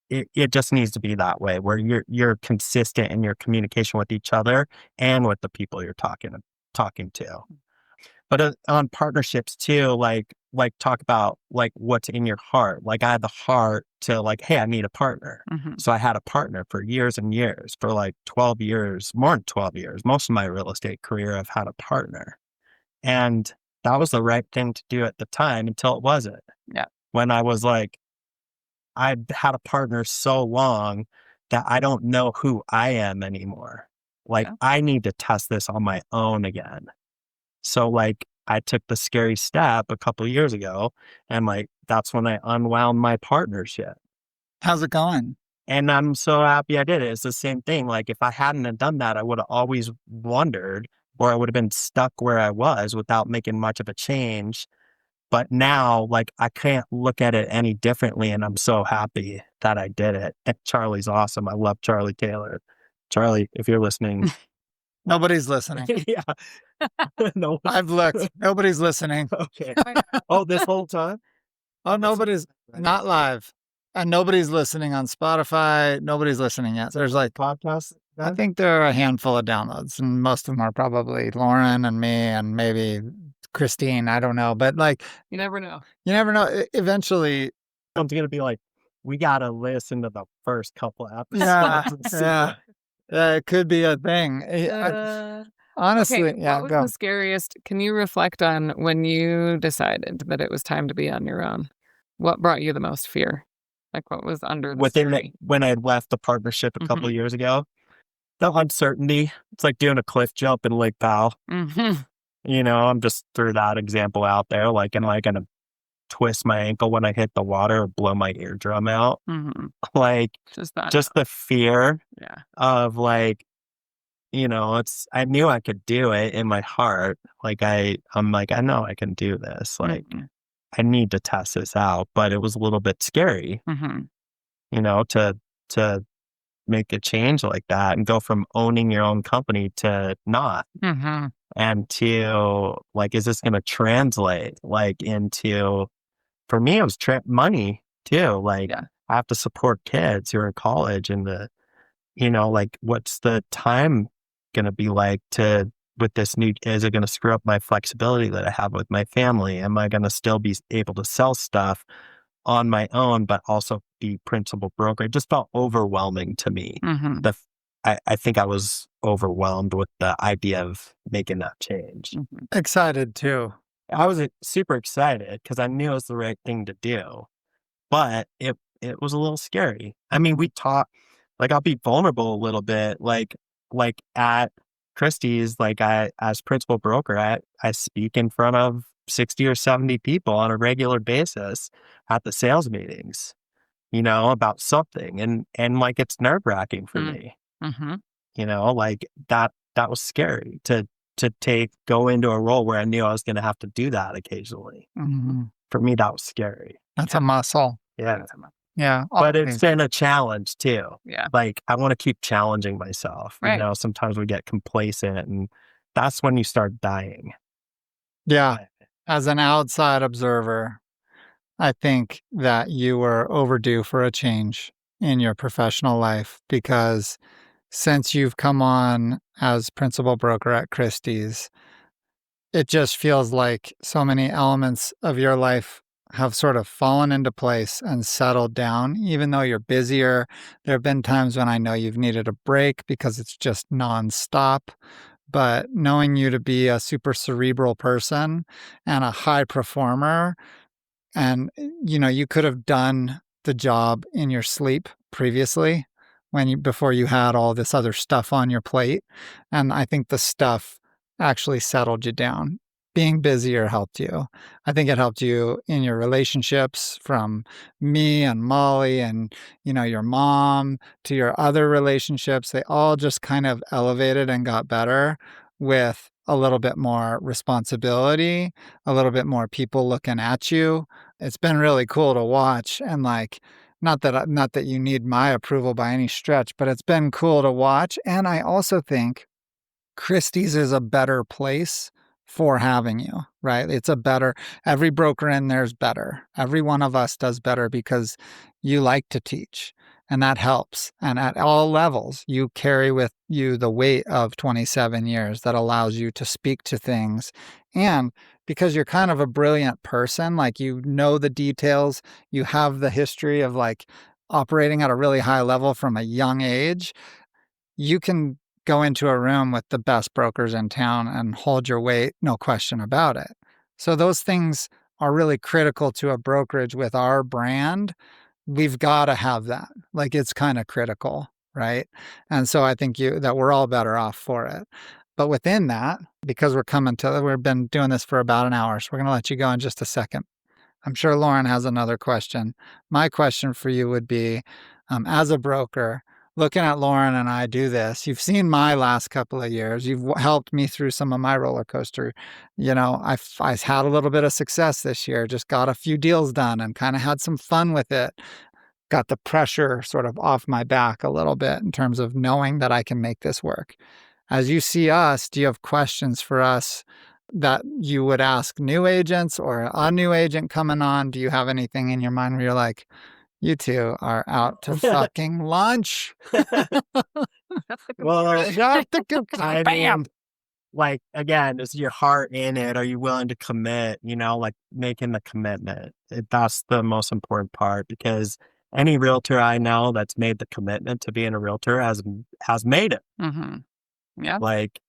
it just needs to be that way, where you're consistent in your communication with each other and with the people you're talking to. But on partnerships too, like talk about like what's in your heart. Like, I had the heart to like, hey, I need a partner. So I had a partner for years and years, for like 12 years, more than 12 years. Most of my real estate career, I've had a partner. And that was the right thing to do at the time until it wasn't. Yeah. When I was like, I'd had a partner so long that I don't know who I am anymore. Like, Yeah. I need to test this on my own again. So like, I took the scary step a couple of years ago, and like, that's when I unwound my partnership. How's it going? And I'm so happy I did it. It's the same thing. Like, if I hadn't have done that, I would have always wondered, or I would have been stuck where I was without making much of a change. But now, like, I can't look at it any differently, and I'm so happy that I did it. And Charlie's awesome. I love Charlie Taylor. Charlie, if you're listening. Nobody's listening. Yeah. No. I've looked. Nobody's listening. Okay. Oh, this whole time? Oh, nobody's not live. And nobody's listening on Spotify. Nobody's listening yet. There's like, Podcast? I think there are a handful of downloads, and most of them are probably Lauren and me and maybe Christine. I don't know. But like, You never know. you never know. Eventually, I'm going to be like, we got to listen to the first couple episodes. yeah, and see yeah, it could be a thing. Honestly, Okay, yeah, what was go. the scariest? Can you reflect on when you decided that it was time to be on your own? What brought you the most fear? Like, what was under the scary? when I had left the partnership a couple of years ago, the uncertainty. It's like doing a cliff jump in Lake Powell. You know, I'm just threw that example out there. Like, am I going to twist my ankle when I hit the water or blow my eardrum out? Like, just the fear of like, you know, I knew I could do it in my heart. Like, I'm like, I know I can do this. Like, I need to test this out, but it was a little bit scary, you know, to make a change like that and go from owning your own company to not. And to like, is this going to translate like into, for me, it was money too. Like, I have to support kids who are in college, and you know, like, what's the time going to be like with this new, is it going to screw up my flexibility that I have with my family? Am I going to still be able to sell stuff on my own, but also be principal broker? It just felt overwhelming to me. I think I was overwhelmed with the idea of making that change. Excited too. I was super excited because I knew it was the right thing to do, but it was a little scary. I mean, we talked, like, I'll be vulnerable a little bit, like at Christie's, like, as principal broker, I speak in front of 60 or 70 people on a regular basis at the sales meetings, you know, about something. And like, it's nerve-wracking for me, you know, like that was scary to go into a role where I knew I was going to have to do that occasionally. For me, that was scary. That's a muscle. Yeah. Yeah. But it's been a challenge too. Yeah. Like, I want to keep challenging myself. You know, sometimes we get complacent, and that's when you start dying. Yeah. As an outside observer, I think that you were overdue for a change in your professional life, because since you've come on as principal broker at Christie's, it just feels like so many elements of your life have sort of fallen into place and settled down. Even though you're busier, there have been times when I know you've needed a break because it's just nonstop. But knowing you to be a super cerebral person and a high performer, and you know, you could have done the job in your sleep previously, before you had all this other stuff on your plate. And I think the stuff actually settled you down. Being busier helped you. I think it helped you in your relationships, from me and Molly and, you know, your mom, to your other relationships. They all just kind of elevated and got better with a little bit more responsibility, a little bit more people looking at you. It's been really cool to watch. And like, not that you need my approval by any stretch, but it's been cool to watch. And I also think Christie's is a better place for having you, right? It's a better, every broker in there's better. Every one of us does better because you like to teach, and that helps. And at all levels, you carry with you the weight of 27 years that allows you to speak to things. And because you're kind of a brilliant person, like you know the details, you have the history of like operating at a really high level from a young age, you can go into a room with the best brokers in town and hold your weight, no question about it. So those things are really critical to a brokerage with our brand. We've got to have that. Like it's kind of critical, right? And so I think that we're all better off for it. But within that, because we've been doing this for about an hour, so we're going to let you go in just a second. I'm sure Lauren has another question. My question for you would be, as a broker, looking at Lauren and I do this, you've seen my last couple of years. You've helped me through some of my roller coaster. I've had a little bit of success this year, just got a few deals done and kind of had some fun with it. Got the pressure sort of off my back a little bit in terms of knowing that I can make this work. As you see us, do you have questions for us that you would ask new agents or a new agent coming on? Do you have anything in your mind where you're like, you two are out to fucking lunch? Well, I Bam! mean, like, again, is your heart in it? Are you willing to commit? Like making the commitment. That's the most important part, because any realtor I know that's made the commitment to being a realtor has made it. Mm-hmm. Yeah. Like,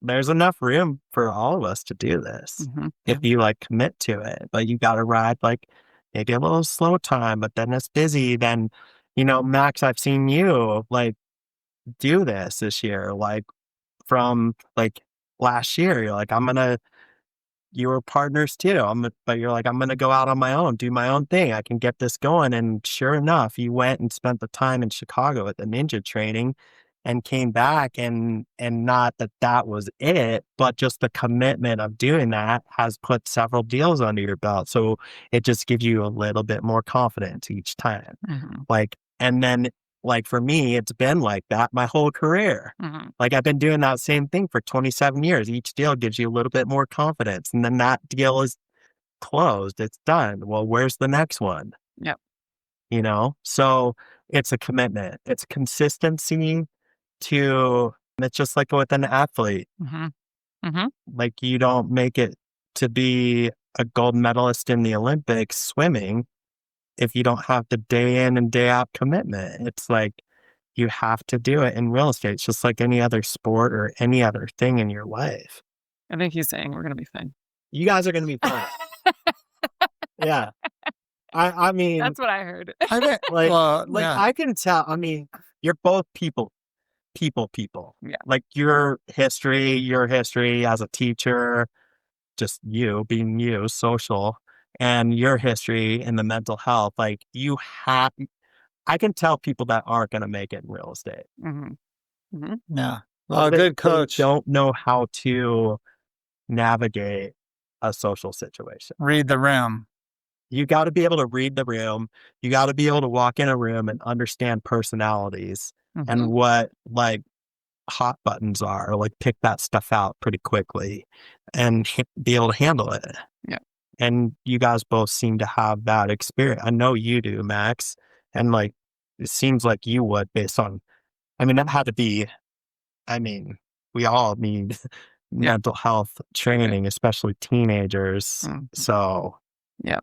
there's enough room for all of us to do this Mm-hmm. if you like commit to it. But you got to ride like maybe a little slow time, but then it's busy. Then, Max, I've seen you like do this year, like from like last year. You're like, you were partners too. But you're like, I'm going to go out on my own, do my own thing. I can get this going. And sure enough, you went and spent the time in Chicago at the ninja training and came back, and not that was it, but just the commitment of doing that has put several deals under your belt. So it just gives you a little bit more confidence each time. Mm-hmm. Like, and then like for me, it's been like that my whole career. Mm-hmm. Like I've been doing that same thing for 27 years. Each deal gives you a little bit more confidence, and then that deal is closed. It's done. Well, where's the next one? Yep. So it's a commitment. It's consistency it's just like with an athlete. Mm-hmm. Mm-hmm. Like you don't make it to be a gold medalist in the Olympics swimming if you don't have the day in and day out commitment. It's like you have to do it in real estate. It's just like any other sport or any other thing in your life. I think he's saying we're going to be fine. You guys are going to be fine. Yeah. I mean, that's what I heard. I think, yeah. I can tell. I mean, you're both people. Yeah. Like your history as a teacher, just you being you, social, and your history in the mental health. Like I can tell people that aren't going to make it in real estate. Mm-hmm. Mm-hmm. Yeah. Well, a good coach. They don't know how to navigate a social situation. Read the room. You got to be able to read the room. You got to be able to walk in a room and understand personalities and what like hot buttons are, like pick that stuff out pretty quickly and be able to handle it. Yeah. And you guys both seem to have that experience. I know you do, Max. And like, it seems like you would based on, that had to be, we all need mental health training, especially teenagers. Mm-hmm. So yeah,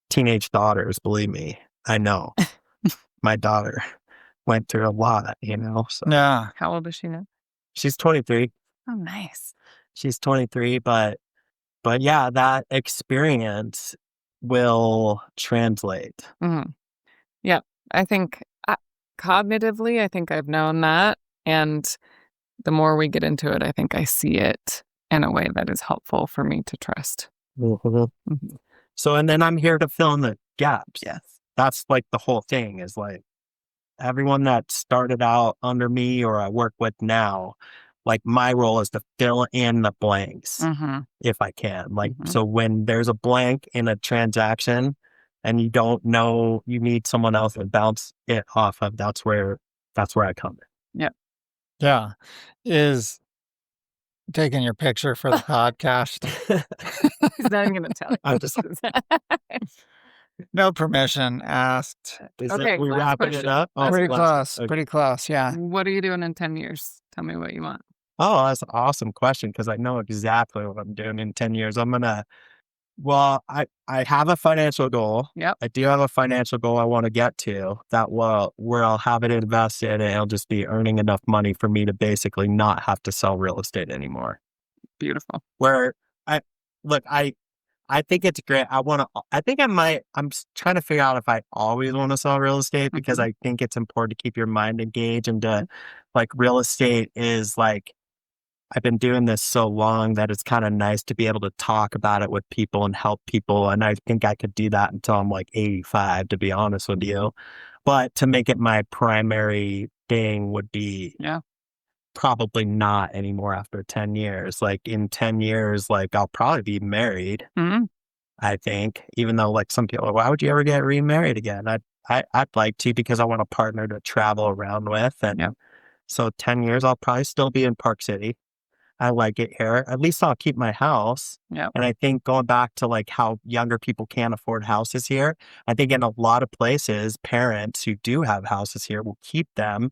teenage daughters, believe me, I know. My daughter went through a lot, so. Yeah. How old is she now? She's 23. Oh, nice. She's 23, but yeah, that experience will translate. Mm-hmm. Yeah, I think cognitively, I think I've known that. And the more we get into it, I think I see it in a way that is helpful for me to trust. Mm-hmm. So, and then I'm here to fill in the gaps. Yes. That's like the whole thing is like everyone that started out under me or I work with now, like my role is to fill in the blanks if I can. Like, so when there's a blank in a transaction and you don't know, you need someone else to bounce it off of. That's where I come Yeah. Yeah. Is taking your picture for the podcast. in. He's not even going to tell you. I'm just No permission asked. Is Okay, it we last wrapping question. it up? Oh, Pretty last- close. okay. Pretty close. Yeah. What are you doing in 10 years? Tell me what you want. Oh, that's an awesome question because I know exactly what I'm doing in 10 years. Well, I have a financial goal. Yep. I do have a financial goal I want to get to where I'll have it invested and it'll just be earning enough money for me to basically not have to sell real estate anymore. Beautiful. Where I think it's great. I'm trying to figure out if I always want to sell real estate because I think it's important to keep your mind engaged and to real estate is I've been doing this so long that it's kind of nice to be able to talk about it with people and help people. And I think I could do that until I'm 85, to be honest with you. But to make it my primary thing would be probably not anymore after 10 years. In 10 years, I'll probably be married, I think, even though some people, why would you ever get remarried again? I'd like to because I want a partner to travel around with. And so 10 years, I'll probably still be in Park City. I like it here. At least I'll keep my house. Yeah. And I think going back to how younger people can't afford houses here, I think in a lot of places, parents who do have houses here will keep them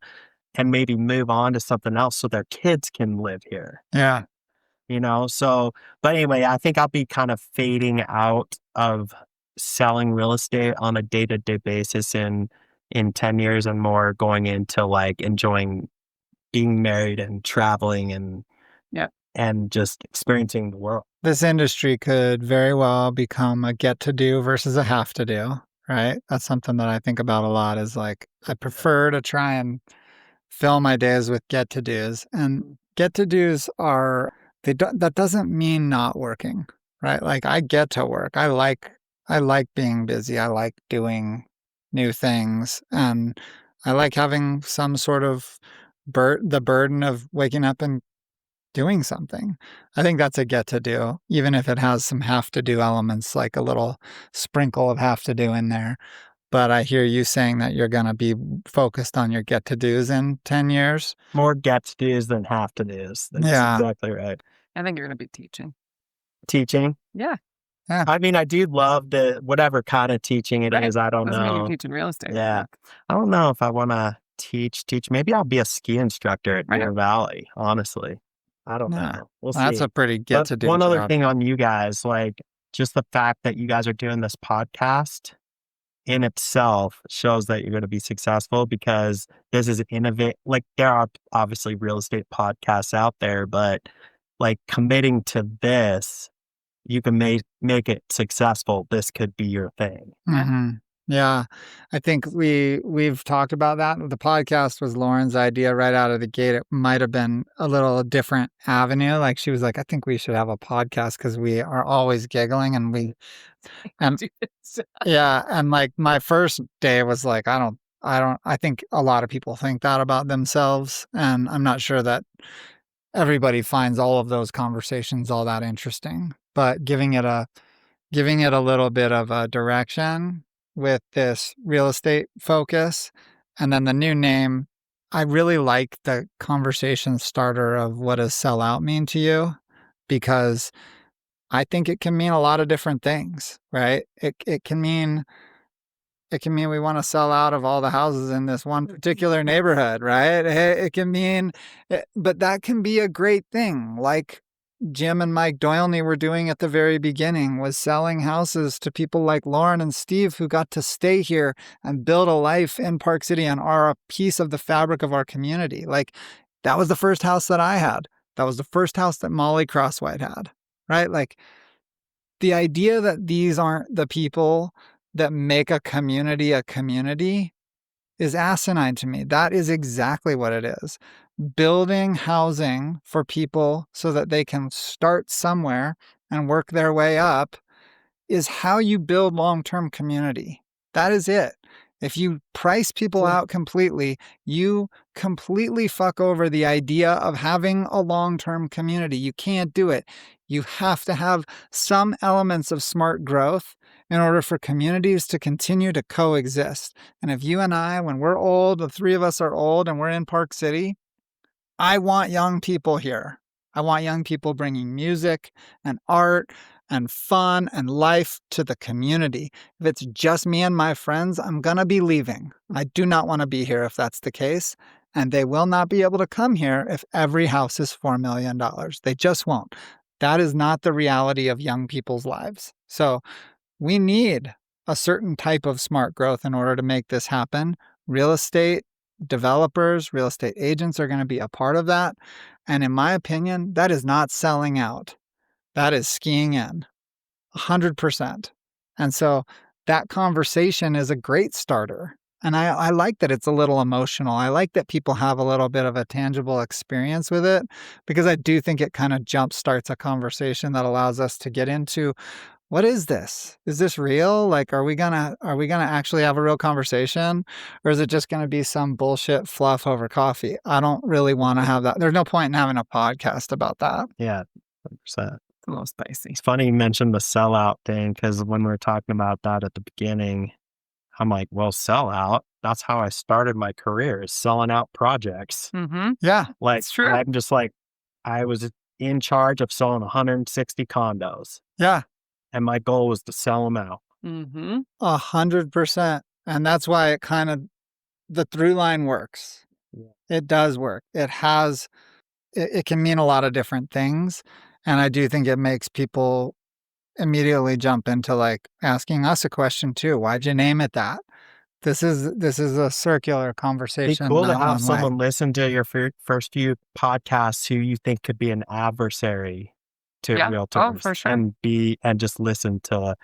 and maybe move on to something else so their kids can live here. Yeah. But anyway, I think I'll be kind of fading out of selling real estate on a day-to-day basis in 10 years and more going into enjoying being married and traveling and just experiencing the world. This industry could very well become a get to do versus a have to do, right? That's something that I think about a lot is I prefer to try and fill my days with get to dos. And get to dos that doesn't mean not working, right? I get to work. I like being busy. I like doing new things. And I like having some sort of the burden of waking up and doing something. I think that's a get to do, even if it has some have to do elements, like a little sprinkle of have to do in there. But I hear you saying that you're going to be focused on your get to do's in 10 years. More get to do's than have to do's. That's exactly right. I think you're going to be teaching. Teaching? Yeah. I mean, I do love whatever kind of teaching it is. I don't Doesn't mean know. you're teaching real estate. Yeah. I don't know if I want to teach. Maybe I'll be a ski instructor at Deer Valley, honestly. I don't know. We'll see. That's a pretty get to do. One other thing on you guys, just the fact that you guys are doing this podcast in itself shows that you're going to be successful because this is innovate. There are obviously real estate podcasts out there, but committing to this, you can make it successful. This could be your thing. Mm-hmm. Yeah, I think we've talked about that. The podcast was Lauren's idea right out of the gate. It might have been a little different avenue. She was like, I think we should have a podcast because we are always giggling and yeah. And my first day was I think a lot of people think that about themselves. And I'm not sure that everybody finds all of those conversations all that interesting, but giving it a little bit of a direction with this real estate focus. And then the new name, I really like the conversation starter of what does sell out mean to you? Because I think it can mean a lot of different things, right? It can mean we want to sell out of all the houses in this one particular neighborhood, right? It can mean, but that can be a great thing. Like Jim and Mike Doilney were doing at the very beginning, was selling houses to people like Lauren and Steve who got to stay here and build a life in Park City and are a piece of the fabric of our community. That was the first house that I had. That was the first house that Molly Crosswhite had, right? The idea that these aren't the people that make a community is asinine to me. That is exactly what it is. Building housing for people so that they can start somewhere and work their way up is how you build long-term community. That is it. If you price people out completely, you completely fuck over the idea of having a long-term community. You can't do it. You have to have some elements of smart growth in order for communities to continue to coexist. And if you and I, when we're old, the three of us are old and we're in Park City, I want young people here. I want young people bringing music and art and fun and life to the community. If it's just me and my friends, I'm going to be leaving. I do not want to be here if that's the case. And they will not be able to come here if every house is $4 million. They just won't. That is not the reality of young people's lives. So we need a certain type of smart growth in order to make this happen. Real estate developers, real estate agents are going to be a part of that. And in my opinion, that is not selling out. That is skiing in 100%. And so that conversation is a great starter. And I like that it's a little emotional. I like that people have a little bit of a tangible experience with it, because I do think it kind of jumpstarts a conversation that allows us to get into, what is this? Is this real? Like, are we gonna actually have a real conversation, or is it just gonna be some bullshit fluff over coffee? I don't really want to have that. There's no point in having a podcast about that. Yeah, 100%. It's a little spicy. It's funny you mentioned the sellout thing, because when we were talking about that at the beginning, I'm like, well, sellout, that's how I started my career, is selling out projects. Mm-hmm. Yeah, Like, it's true. I'm just like, I was in charge of selling 160 condos, yeah, and my goal was to sell them out. Mm-hmm. 100%. And that's why it kind of, the through line works. Yeah. It does work. It can mean a lot of different things. And I do think it makes people immediately jump into like asking us a question too. Why'd you name it that? This is a circular It'd be conversation. cool to not have one way. someone listen to your first few podcasts who you think could be an adversary to Yeah. realtors, Oh, for sure. and just listen to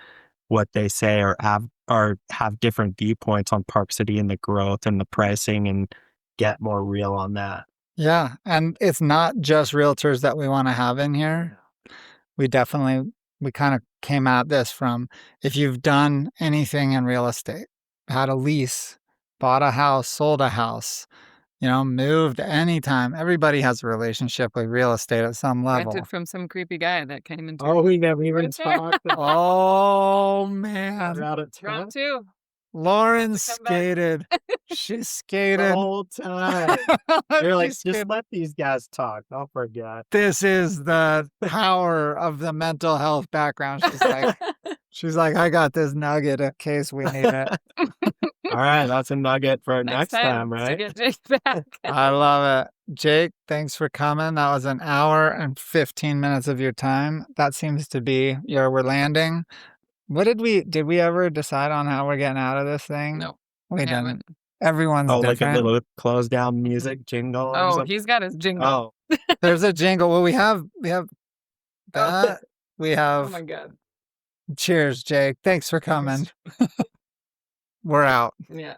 what they say, or have different viewpoints on Park City and the growth and the pricing, and get more real on that. Yeah. And it's not just realtors that we want to have in here. We kind of came at this from, if you've done anything in real estate, had a lease, bought a house, sold a house, moved anytime. Everybody has a relationship with real estate at some level. Rented from some creepy guy that came into. Oh, we never even Right there. talked Oh, man. about it Round two. Lauren Come back. skated. She the skated. whole time. You're like, She just skated. let these guys talk. Don't forget. This is the power of the mental health background. She's like, I got this nugget in case we need it. All right, that's a nugget for next time, To right? get Jake back. I love it. Jake, thanks for coming. That was an hour and 15 minutes of your time. That seems to be we're landing. What did we ever decide on how we're getting out of this thing? No. We Yeah, didn't. Everyone's Oh, like different. a little close down music jingle. Or Oh, something? he's got his jingle. Oh, There's a jingle. Well, we have that. We Oh have my God. cheers, Jake. Thanks for coming. We're out. Yeah.